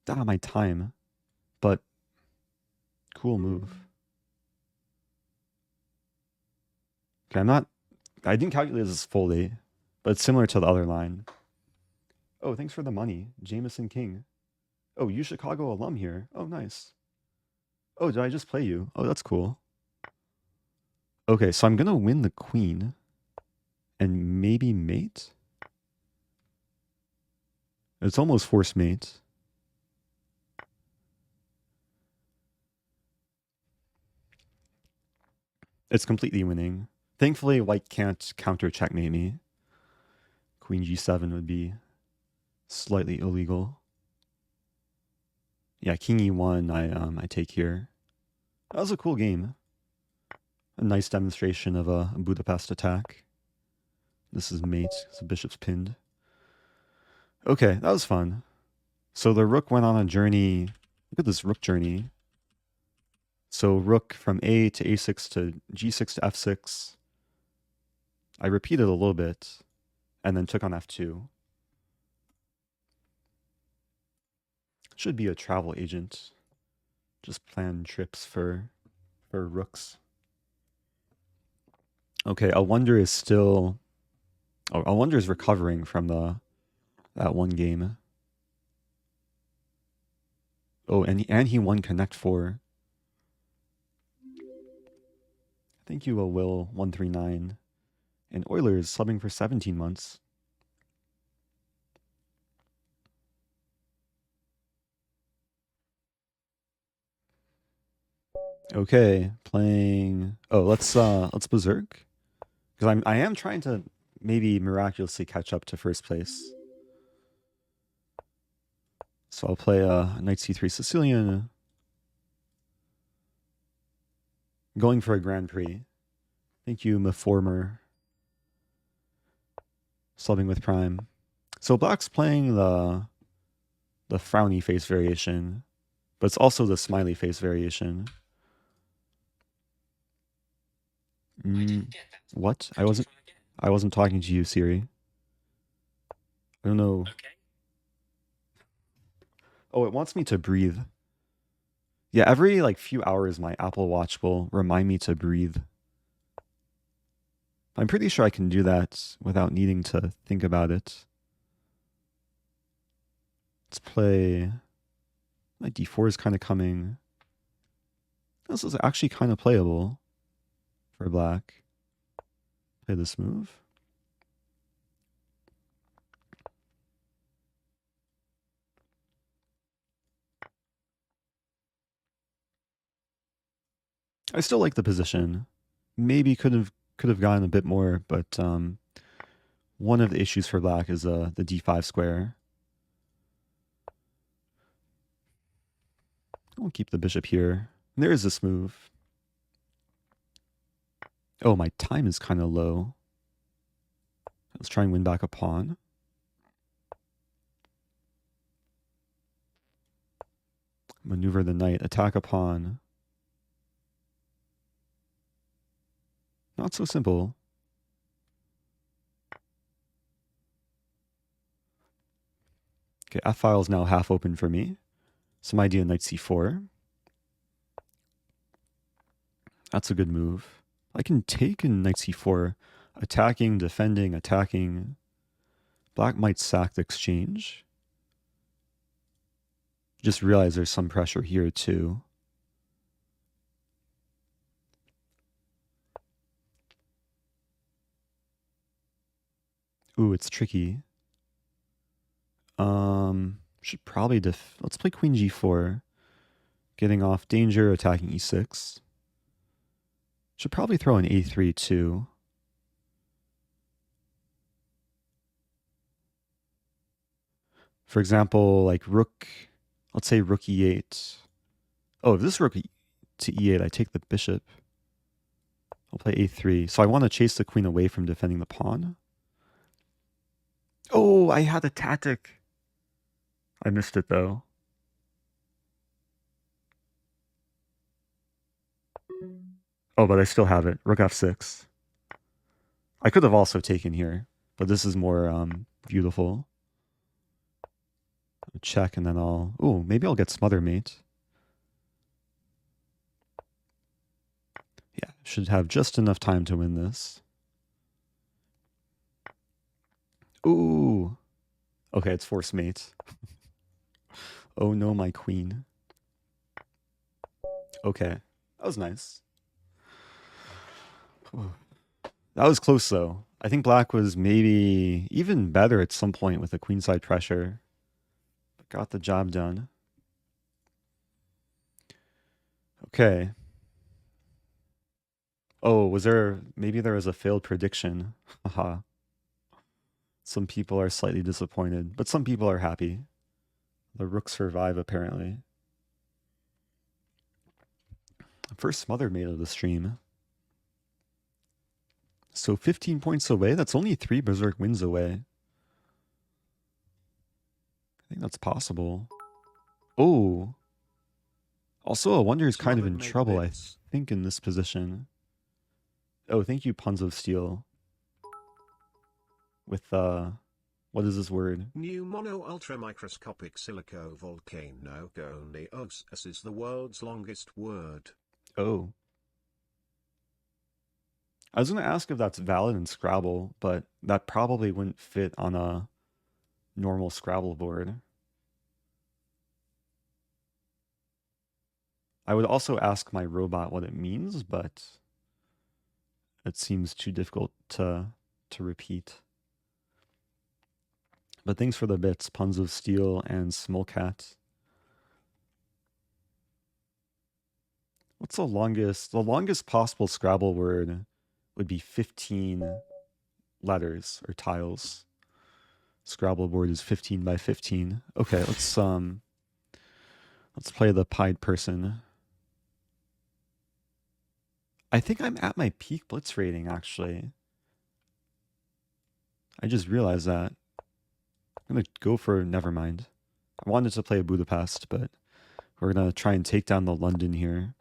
Ah, my time. But cool move. Okay, I didn't calculate this fully, but it's similar to the other line. Oh, thanks for the money, Jameson King. Oh, you Chicago alum here. Oh, nice. Oh, did I just play you? Oh, that's cool. Okay, so I'm going to win the queen and maybe mate. It's almost forced mate. It's completely winning. Thankfully, white can't counter checkmate me. Queen g7 would be slightly illegal. Yeah, king e1 I take here. That was a cool game. A nice demonstration of a Budapest attack. This is mate, so bishop's pinned. Okay, that was fun. So the rook went on a journey. Look at this rook journey. So rook from a to a6 to g6 to f6. I repeated a little bit, and then took on f2. Should be a travel agent. Just plan trips for rooks. Okay, Awonder is still... Oh, Awonder is recovering from that one game. Oh, and he won Connect 4. Thank you, Will 139. And Oilers subbing for 17 months. Okay, playing. Oh, let's berserk, because I am trying to maybe miraculously catch up to first place. So I'll play Knight C3 Sicilian, going for a Grand Prix. Thank you, Meformer. Subbing with Prime. So Black's playing the frowny face variation, but it's also the smiley face variation. What? I wasn't talking to you, Siri. I don't know. Okay. Oh, it wants me to breathe. Yeah, every like few hours my Apple Watch will remind me to breathe. I'm pretty sure I can do that without needing to think about it. Let's play... Knight D4 is kind of coming. This is actually kind of playable for Black. Play this move. I still like the position. Maybe could have gotten a bit more, but one of the issues for Black is the D5 square. I'll keep the bishop here. And there is this move. Oh, my time is kind of low. Let's try and win back a pawn. Maneuver the knight, attack a pawn. Not so simple. Okay, F-file is now half open for me. Some idea knight c4. That's a good move. I can take in knight c4. Attacking, defending, attacking. Black might sack the exchange. Just realize there's some pressure here too. Ooh, it's tricky. Should probably let's play queen g4. Getting off danger, attacking e6. Should probably throw an a3 too. For example, like rook, let's say rook e8. Oh, if this rook to e8, I take the bishop. I'll play a3. So I want to chase the queen away from defending the pawn. Oh, I had a tactic. I missed it though. Oh, but I still have it. Rook f6. I could have also taken here, but this is more beautiful. Check and then I'll... Ooh, maybe I'll get smother mate. Yeah, should have just enough time to win this. Ooh. Okay, it's force mate. Oh no, my queen. Okay, that was nice. That was close though. I think Black was maybe even better at some point with the queenside pressure. But got the job done. Okay. Oh, maybe there was a failed prediction. Haha. Some people are slightly disappointed, but some people are happy. The rooks survive, apparently. First smother mate of the stream. So 15 points away? That's only 3 Berserk wins away. I think that's possible. Oh. Also, Awonder is kind of in trouble, I think, in this position. Oh, thank you, Puns of Steel. With What is this word? New mono ultra microscopic silico volcano only OS is the world's longest word. Oh. I was going to ask if that's valid in Scrabble, but that probably wouldn't fit on a normal Scrabble board. I would also ask my robot what it means, but it seems too difficult to repeat. But thanks for the bits, Puns of Steel and Smolcat. What's the longest? The longest possible Scrabble word would be 15 letters or tiles. Scrabble board is 15 by 15. Okay, let's play the pied person. I think I'm at my peak blitz rating, actually. I just realized that. I'm gonna go for nevermind. I wanted to play a Budapest, but we're gonna try and take down the London here.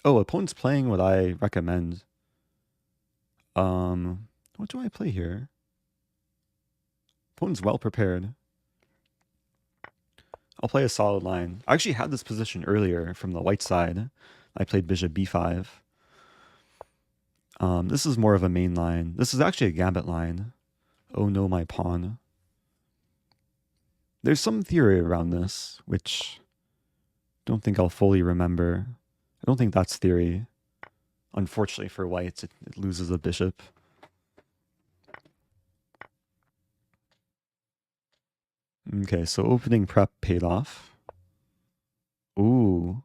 Oh, opponent's playing what I recommend. What do I play here? Opponent's well prepared. I'll play a solid line. I actually had this position earlier from the white side. I played bishop b5. This is more of a main line. This is actually a gambit line. Oh no, my pawn. There's some theory around this, which I don't think I'll fully remember. I don't think that's theory. Unfortunately for whites, it loses a bishop. Okay, so opening prep paid off. Ooh.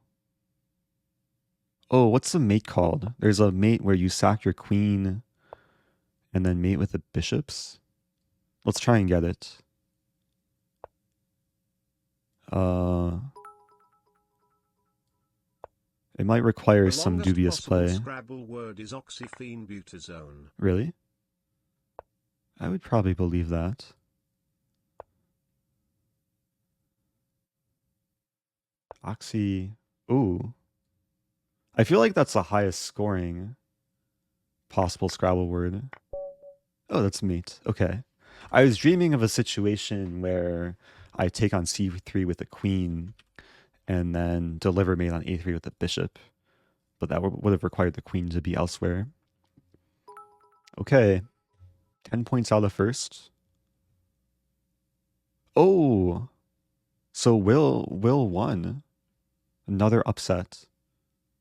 Oh, what's the mate called? There's a mate where you sack your queen and then mate with the bishops. Let's try and get it. It might require some dubious play. Scrabble word is oxyphenebutazone. Really? I would probably believe that. Ooh. I feel like that's the highest scoring possible Scrabble word. Oh, that's mate. Okay. I was dreaming of a situation where I take on c3 with the queen and then deliver mate on a3 with the bishop. But that would have required the queen to be elsewhere. Okay. 10 points out of first. Oh! So Will won. Another upset.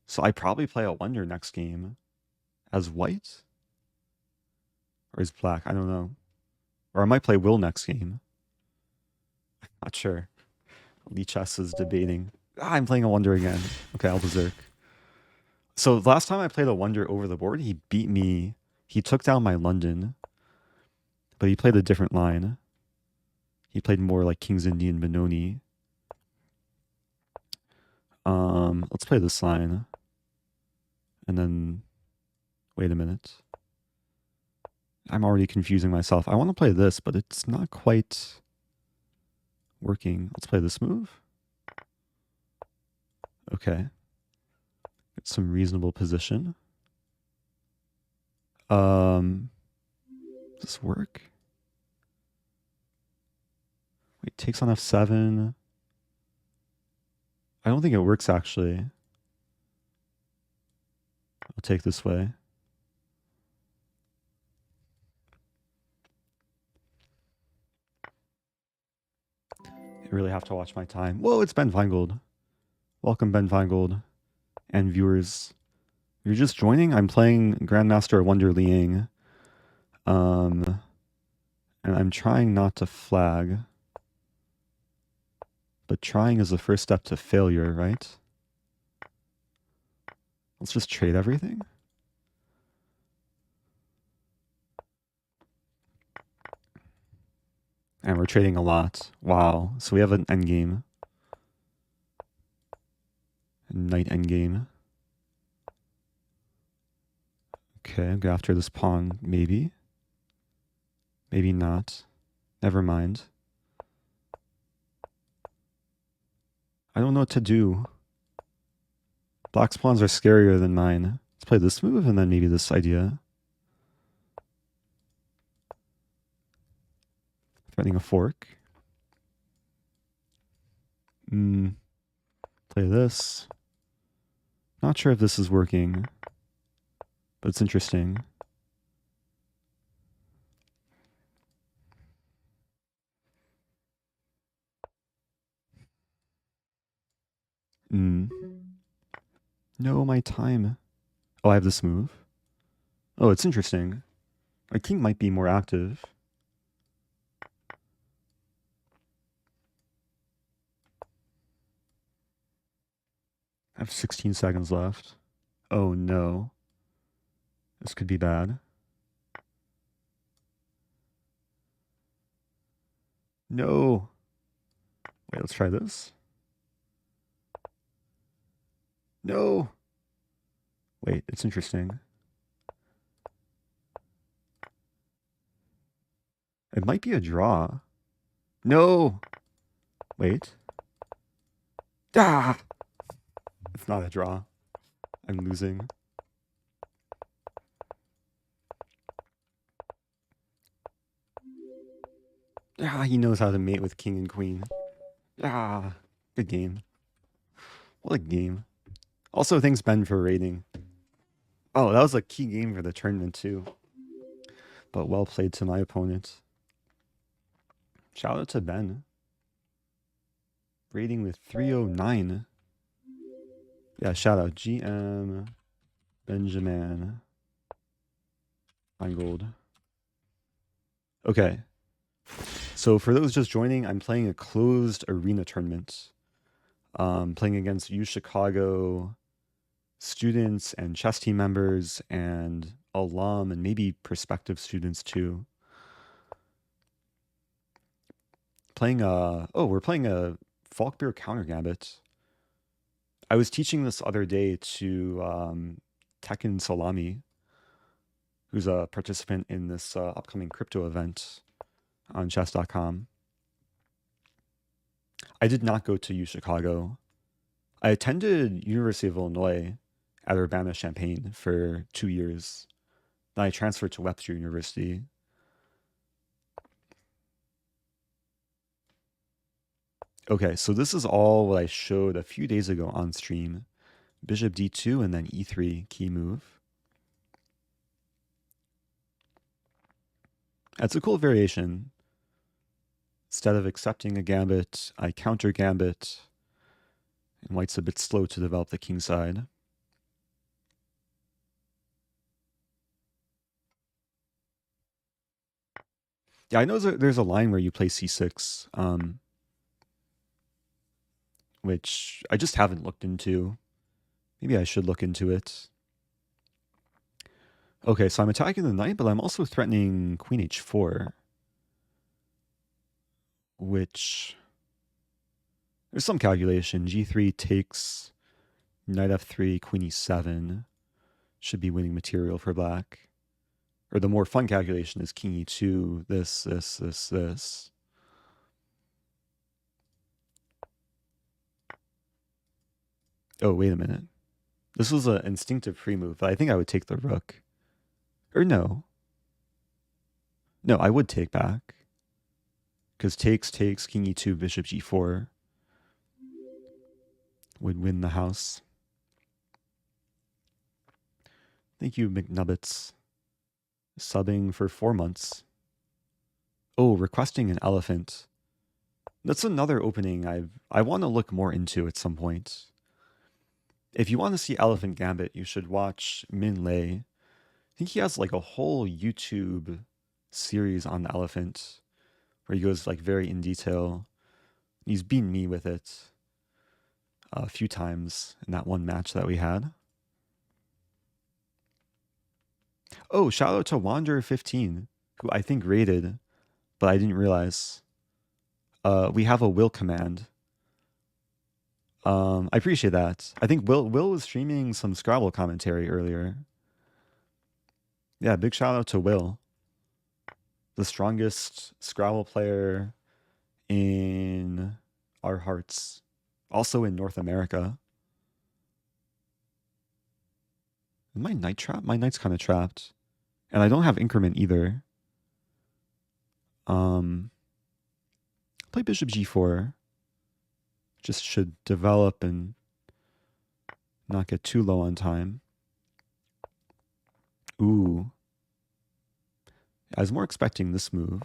So I probably play a Awonder next game. As white? Or as black? I don't know. Or I might play Will next game. Not sure. Lee Chess is debating. I'm playing a Awonder again. Okay, I'll berserk. So last time I played a Awonder over the board, he beat me. He took down my London. But he played a different line. He played more like King's Indian Benoni. Let's play this line. And then... Wait a minute. I'm already confusing myself. I want to play this, but it's not quite working. Let's play this move. Okay. Get some reasonable position. Does this work? Wait, takes on f7. I don't think it works, actually. I'll take this way. I really have to watch my time. Whoa, it's Ben Feingold. Welcome, Ben Feingold. And viewers. If you're just joining, I'm playing Grandmaster Awonder Liang. And I'm trying not to flag. But trying is the first step to failure, right? Let's just trade everything. And we're trading a lot. Wow. So we have an endgame. Knight endgame. Okay, I'll go after this pawn, maybe. Maybe not. Never mind. I don't know what to do. Black's pawns are scarier than mine. Let's play this move and then maybe this idea. Threatening a fork. Play this. Not sure if this is working, but it's interesting. No, my time. Oh, I have this move. Oh, it's interesting. My king might be more active. I have 16 seconds left. Oh no. This could be bad. No. Wait, let's try this. No. Wait, it's interesting. It might be a draw. No. Wait. Ah! It's not a draw. I'm losing. Ah, he knows how to mate with king and queen. Ah, good game. What a game. Also, thanks, Ben, for raiding. Oh, that was a key game for the tournament, too. But well played to my opponent. Shout out to Ben. Rating with 309. Yeah, shout out GM Benjamin Feingold. Okay. So for those just joining, I'm playing a closed arena tournament. Playing against UChicago students and chess team members and alum and maybe prospective students too. We're playing a Falkbeer Countergambit. I was teaching this other day to Tekken Salami, who's a participant in this upcoming crypto event on chess.com. I did not go to UChicago. I attended University of Illinois at Urbana-Champaign for 2 years. Then I transferred to Webster University. Okay, so this is all what I showed a few days ago on stream. Bishop d2 and then e3 key move. That's a cool variation. Instead of accepting a gambit, I counter gambit. And white's a bit slow to develop the kingside. Yeah, I know there's a line where you play c6, which I just haven't looked into. Maybe I should look into it. Okay, so I'm attacking the knight, but I'm also threatening queen h4. Which, there's some calculation. g3 takes knight f3, queen e7. Should be winning material for black. Or the more fun calculation is king e2, this. Oh, wait a minute. This was an instinctive pre-move, but I think I would take the rook. Or no. No, I would take back. Because takes, king e2, bishop g4 would win the house. Thank you, McNubbets. Subbing for 4 months. Oh, requesting an elephant. That's another opening I want to look more into at some point. If you want to see Elephant Gambit, you should watch Min Lei. I think he has like a whole YouTube series on the elephant where he goes like very in detail. He's beaten me with it a few times in that one match that we had. Oh, shout out to Wander15, who I think raided, but I didn't realize. We have a will command. I appreciate that. I think Will was streaming some Scrabble commentary earlier. Yeah, big shout out to Will. The strongest Scrabble player in our hearts. Also in North America. Is my knight trapped? My knight's kind of trapped. And I don't have increment either. play bishop g4. Just should develop and not get too low on time. Ooh. I was more expecting this move.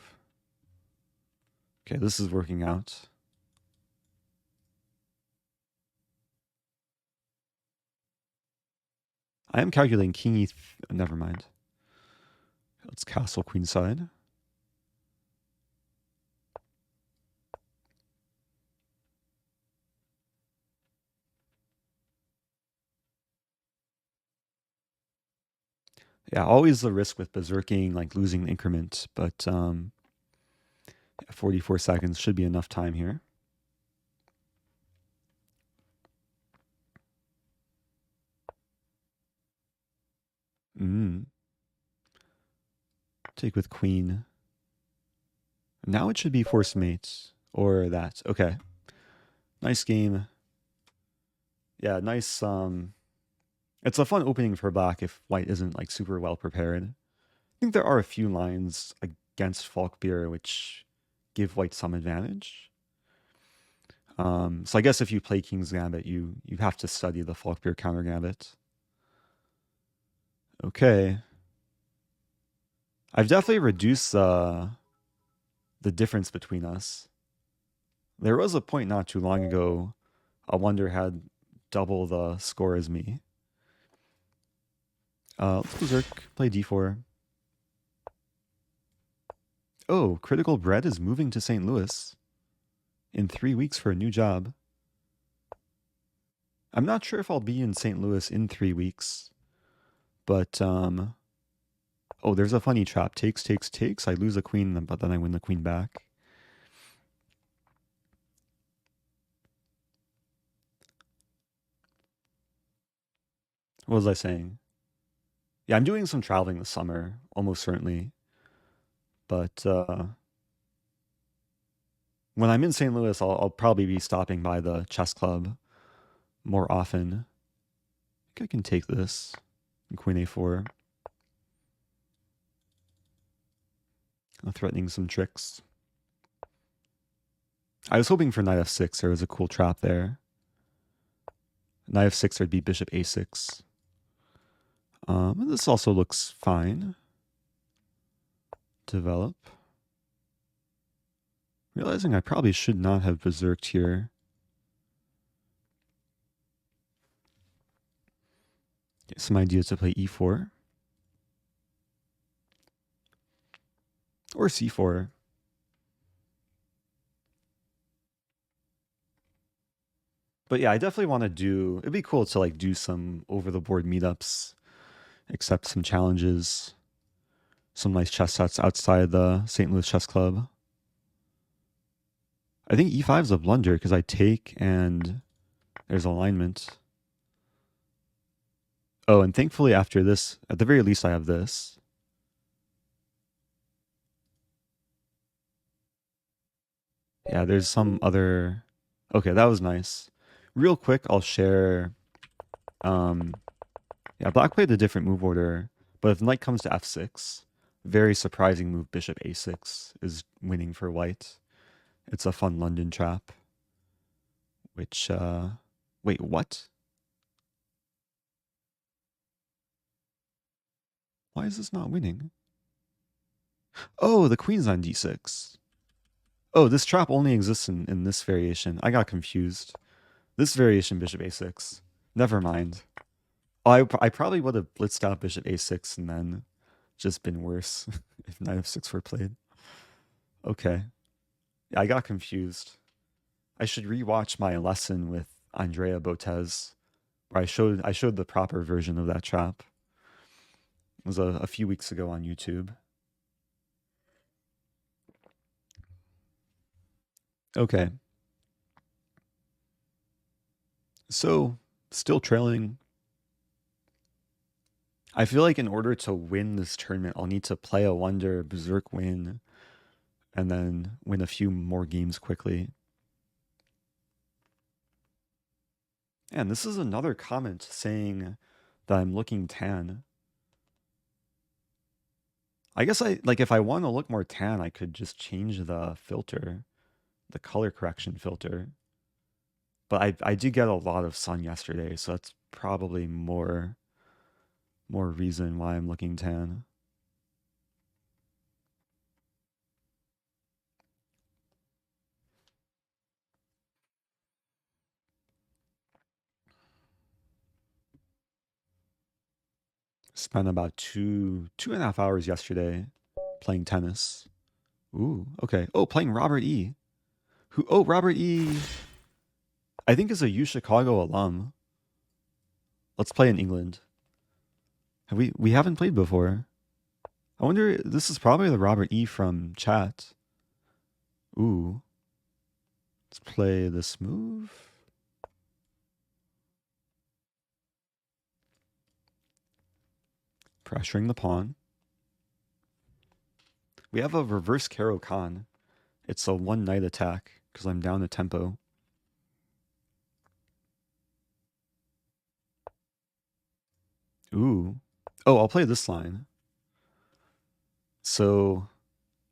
Okay, this is working out. I am calculating king e... Never mind. Let's castle queenside. Yeah, always the risk with berserking, like losing the increment, but 44 seconds should be enough time here. Take with queen. Now it should be force mate or that. Okay. Nice game. Yeah, nice. It's a fun opening for black if white isn't like super well prepared. I think there are a few lines against Falkbeer which give white some advantage. So I guess if you play King's Gambit, you have to study the Falkbeer Countergambit. Okay. I've definitely reduced the difference between us. There was a point not too long ago, Awonder had double the score as me. Let's berserk, play d4. Oh, Critical Bread is moving to St. Louis in 3 weeks for a new job. I'm not sure if I'll be in St. Louis in 3 weeks, but oh, there's a funny trap. Takes, takes, takes. I lose a queen, but then I win the queen back. What was I saying? Yeah, I'm doing some traveling this summer, almost certainly. But when I'm in St. Louis, I'll probably be stopping by the chess club more often. I think I can take this. Queen a4. Threatening some tricks. I was hoping for knight f6. There was a cool trap there. Knight f6 would be bishop a6. This also looks fine. Develop. Realizing I probably should not have berserked here. Get some ideas to play e4. Or c4. But yeah, I definitely want to do... It'd be cool to like do some over-the-board meetups. Accept some challenges. Some nice chess sets outside the St. Louis Chess Club. I think e5 is a blunder because I take and there's alignment. Oh, and thankfully after this, at the very least I have this. Yeah, there's some other... Okay, that was nice. Real quick, I'll share... Yeah, black played a different move order, but if knight comes to f6, very surprising move, bishop a6 is winning for white. It's a fun London trap. Which, wait, what? Why is this not winning? Oh, the queen's on d6. Oh, this trap only exists in this variation. I got confused. This variation, bishop a6. Never mind. I probably would have blitzed out bishop a6 and then just been worse if knight f6 were played. Okay. Yeah, I got confused. I should rewatch my lesson with Andrea Botez, where I showed the proper version of that trap. It was a few weeks ago on YouTube. Okay. So, still trailing. I feel like in order to win this tournament, I'll need to play Awonder, berserk win, and then win a few more games quickly. And this is another comment saying that I'm looking tan. I guess if I want to look more tan, I could just change the filter. the color correction filter. But I did get a lot of sun yesterday, so that's probably more reason why I'm looking tan. Spent about two and a half hours yesterday playing tennis. Ooh, okay. Oh, playing Robert E. Robert E. I think is a U Chicago alum. Let's play in England. We haven't played before. I wonder, this is probably the Robert E from chat. Ooh. Let's play this move. Pressuring the pawn. We have a reverse Caro Khan. It's a one knight attack because I'm down a tempo. Ooh. Oh, I'll play this line. So,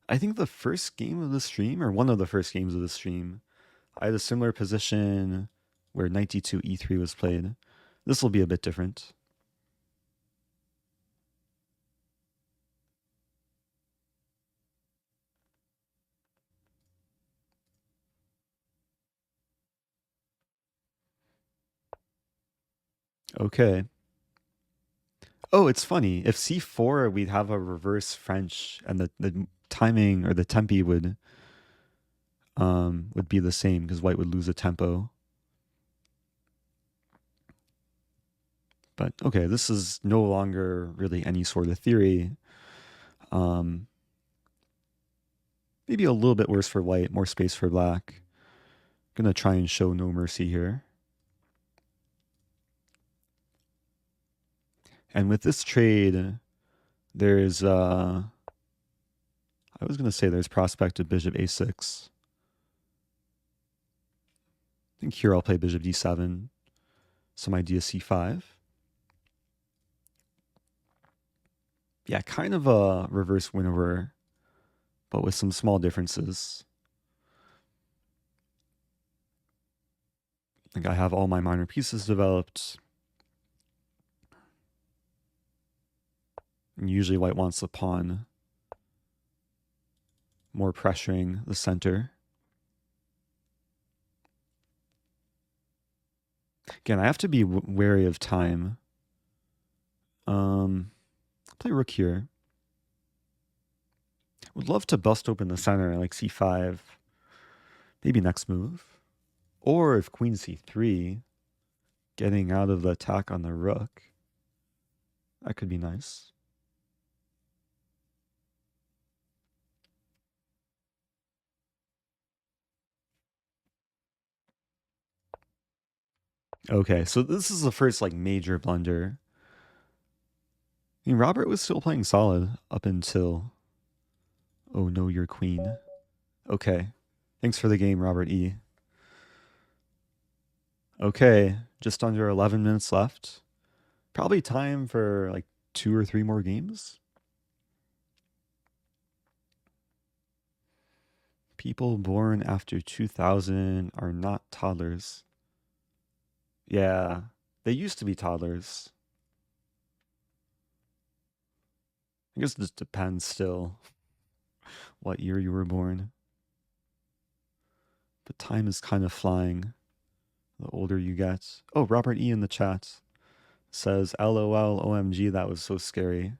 I think the first game of the stream, or one of the first games of the stream, I had a similar position where knight d2, e3 was played. This will be a bit different. Okay. Oh, it's funny. If c4, we'd have a reverse French, and the timing or the tempi would be the same because white would lose a tempo. But okay, this is no longer really any sort of theory. Maybe a little bit worse for white, more space for black. Gonna try and show no mercy here. And with this trade, there's I was gonna say there's prospect of bishop a6. I think here I'll play bishop d7. Some idea c5. Yeah, kind of a reverse win-over, but with some small differences. I think I have all my minor pieces developed. And usually white wants the pawn more pressuring the center. Again, I have to be wary of time. Play rook here. Would love to bust open the center like c5. Maybe next move. Or if queen c3, getting out of the attack on the rook. That could be nice. Okay, so this is the first like major blunder. I mean, Robert was still playing solid up until... Oh no, your queen. Okay. Thanks for the game, Robert E. Okay, just under 11 minutes left. Probably time for like 2 or 3 more games. People born after 2000 are not toddlers. Yeah, they used to be toddlers. I guess this depends still what year you were born. But time is kind of flying the older you get. Oh, Robert E in the chat says, LOL, OMG, that was so scary.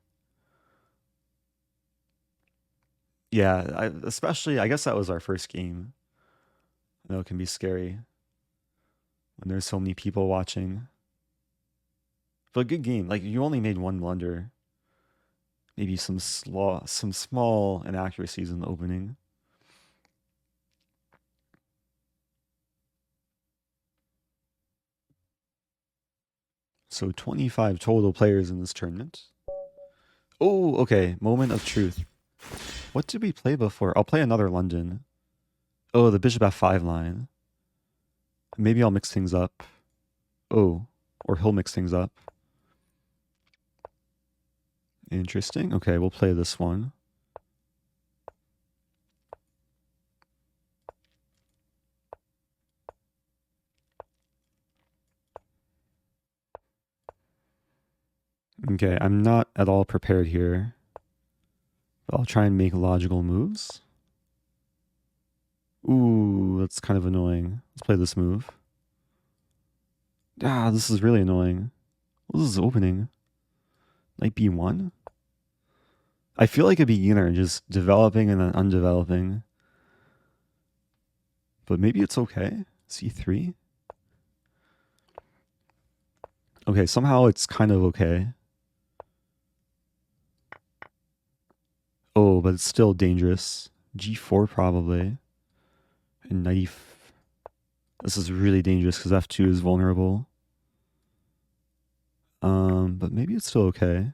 Yeah, especially, I guess that was our first game. I know it can be scary when there's so many people watching. But a good game. Like, you only made one blunder. Maybe some small inaccuracies in the opening. So 25 total players in this tournament. Oh, okay. Moment of truth. What did we play before? I'll play another London. Oh, the bishop f5 line. Maybe I'll mix things up. Oh, or he'll mix things up. Interesting. Okay, we'll play this one. Okay, I'm not at all prepared here. But I'll try and make logical moves. Ooh, that's kind of annoying. Let's play this move. Ah, this is really annoying. This is opening. Knight b1? I feel like a beginner, just developing and then undeveloping. But maybe it's okay. c3? Okay, somehow it's kind of okay. Oh, but it's still dangerous. g4 probably. And knight this is really dangerous because f2 is vulnerable. But maybe it's still okay.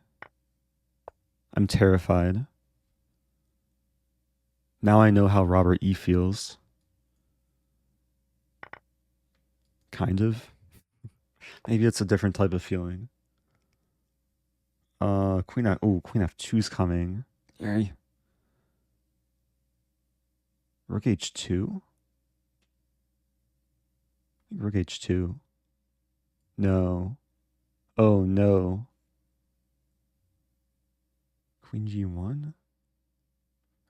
I'm terrified. Now I know how Robert E feels. Kind of. Maybe it's a different type of feeling. Queen f2's coming. Yay. Rook h2? Rook h2. No. Oh no. Queen g1?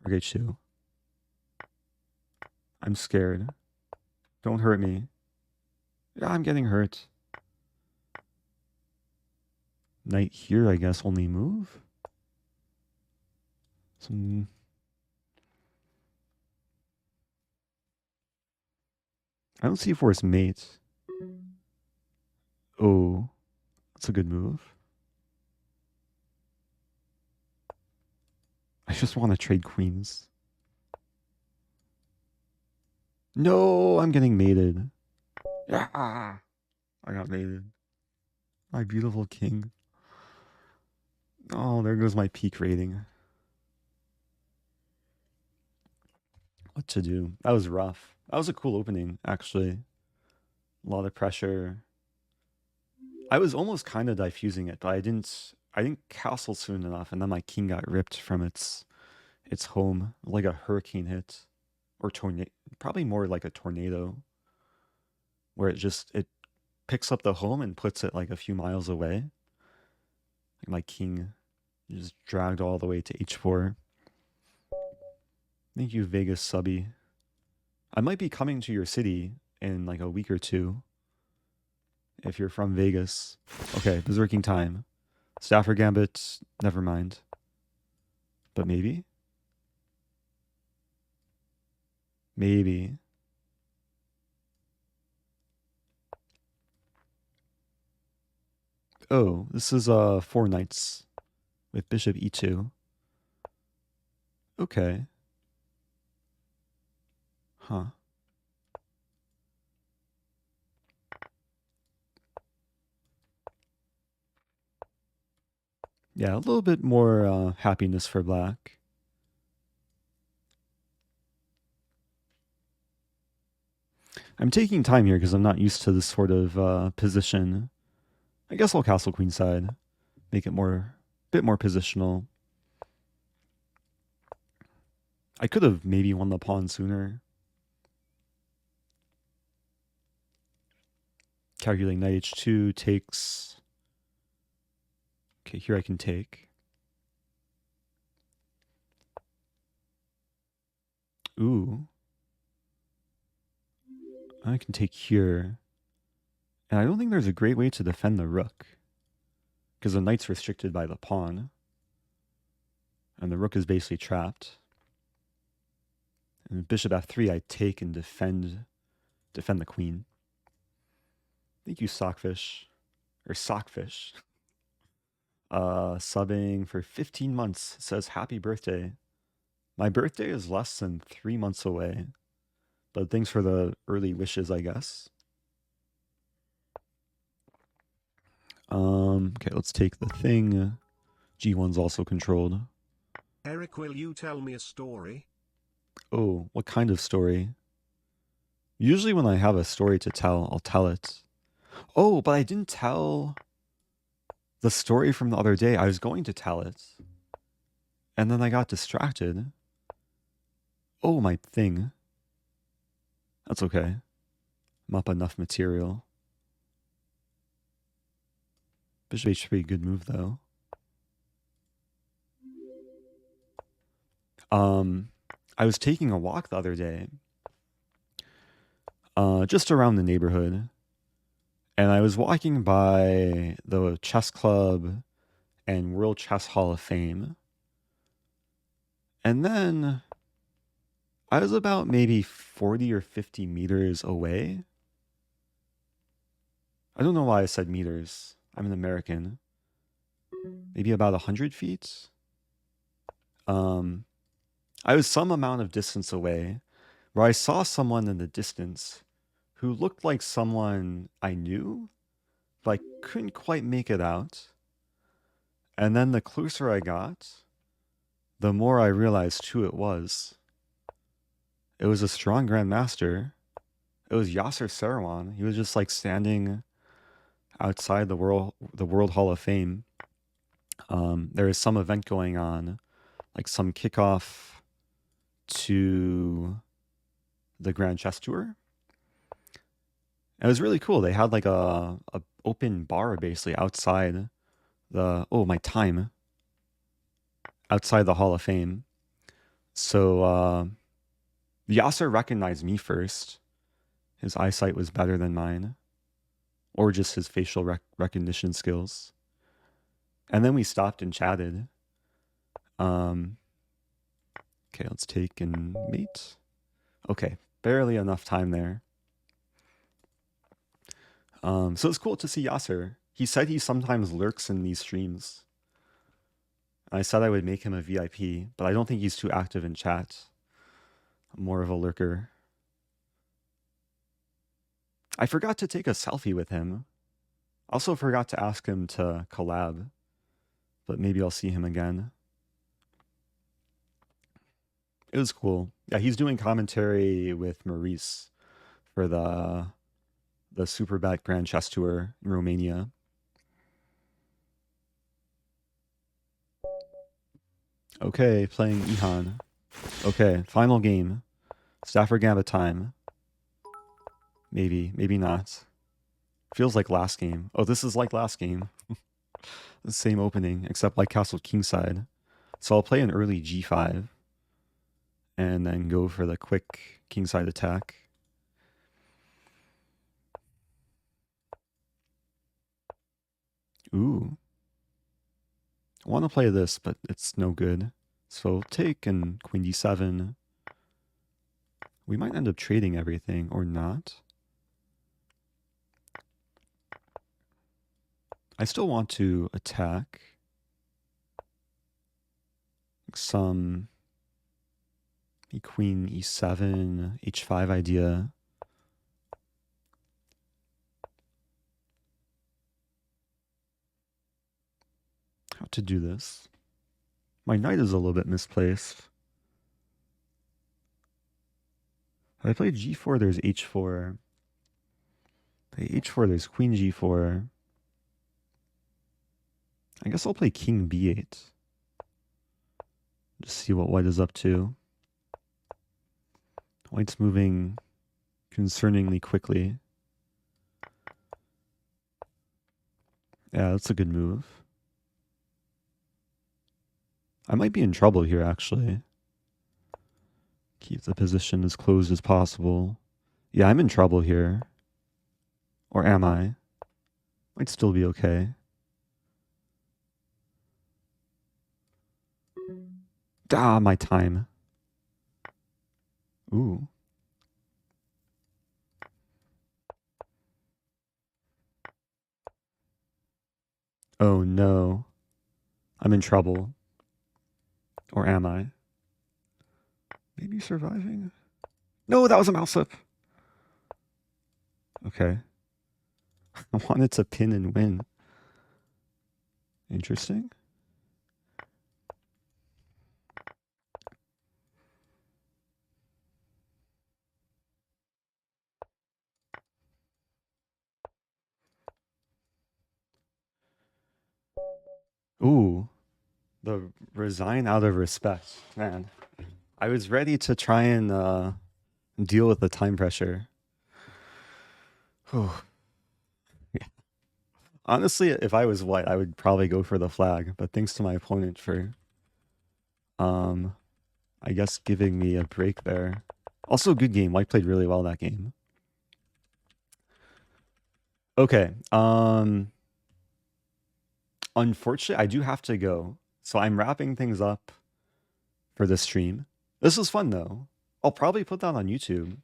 Rook h2. I'm scared. Don't hurt me. Yeah, I'm getting hurt. Knight here, I guess, only move? I don't see force mate. Oh, that's a good move. I just want to trade queens. No, I'm getting mated. Yeah, I got mated. My beautiful king. Oh, there goes my peak rating. What to do? That was rough. That was a cool opening, actually. A lot of pressure. I was almost kind of diffusing it, but I didn't castle soon enough, and then my king got ripped from its home, like a hurricane hit. Or tornado, probably more like a tornado, where it picks up the home and puts it like a few miles away. Like my king just dragged all the way to h4. Thank you, Vegas subby. I might be coming to your city in like a week or two. If you're from Vegas. Okay, berserking time. Stafford Gambit, never mind. But maybe? Maybe. Oh, this is 4 knights with bishop e2. Okay. Huh. Yeah, a little bit more happiness for black. I'm taking time here because I'm not used to this sort of position. I guess I'll castle queenside. Make it bit more positional. I could have maybe won the pawn sooner. Calculating knight h2 takes... Okay, here I can take. Ooh. I can take here. And I don't think there's a great way to defend the rook. Because the knight's restricted by the pawn. And the rook is basically trapped. And bishop f3 I take and defend the queen. Thank you, Sockfish. Or Sockfish. Subbing for 15 months. It says happy birthday. My birthday is less than 3 months away. But thanks for the early wishes, I guess. Okay, let's take the thing. G1's also controlled. Eric, will you tell me a story? Oh, what kind of story? Usually when I have a story to tell, I'll tell it. Oh, but I didn't tell the story from the other day. I was going to tell it. And then I got distracted. Oh, my thing. That's okay. I'm up enough material. Bishop h3, good move though. I was taking a walk the other day, just around the neighborhood, and I was walking by the chess club and World Chess Hall of Fame, and then I was about maybe 40 or 50 meters away. I don't know why I said meters. I'm an American. Maybe about 100 feet. I was some amount of distance away where I saw someone in the distance who looked like someone I knew, but I couldn't quite make it out. And then the closer I got, the more I realized who it was. It was a strong Grandmaster. It was Yasser Seirawan. He was just like standing outside the World Hall of Fame. There is some event going on, like some kickoff to the Grand Chess Tour. It was really cool. They had like a open bar basically outside the my time outside the Hall of Fame. So Yasser recognized me first. His eyesight was better than mine, or just his facial recognition skills. And then we stopped and chatted. Okay, let's take and mate. Okay, barely enough time there. So it's cool to see Yasser. He said he sometimes lurks in these streams. I said I would make him a VIP, but I don't think he's too active in chat. I'm more of a lurker. I forgot to take a selfie with him. Also forgot to ask him to collab, but maybe I'll see him again. It was cool. Yeah, he's doing commentary with Maurice for the Superbat Grand Chess Tour in Romania. Okay, playing Ihan. Okay, final game. Stafford Gambit time. Maybe, maybe not. Feels like last game. Oh, this is like last game. The same opening, except like castle kingside. So I'll play an early g5 and then go for the quick kingside attack. Ooh. I want to play this, but it's no good. So take and queen d7. We might end up trading everything or not. I still want to attack some queen e7, h5 idea. How to do this? My knight is a little bit misplaced. If I play g4, there's h4. Play h4, there's queen g4. I guess I'll play king b8. Just see what white is up to. White's moving concerningly quickly. Yeah, that's a good move. I might be in trouble here, actually. Keep the position as closed as possible. Yeah, I'm in trouble here. Or am I? Might still be okay. Ah, my time. Ooh. Oh no. I'm in trouble. Or am I? Maybe surviving? No, that was a mouse slip. Okay. I wanted to pin and win. Interesting. Ooh. The resign out of respect. Man. I was ready to try and deal with the time pressure. Oh. Yeah. Honestly, if I was white, I would probably go for the flag, but thanks to my opponent for I guess giving me a break there. Also, good game. White played really well that game. Okay. Unfortunately, I do have to go. So I'm wrapping things up for this stream. This was fun, though. I'll probably put that on YouTube.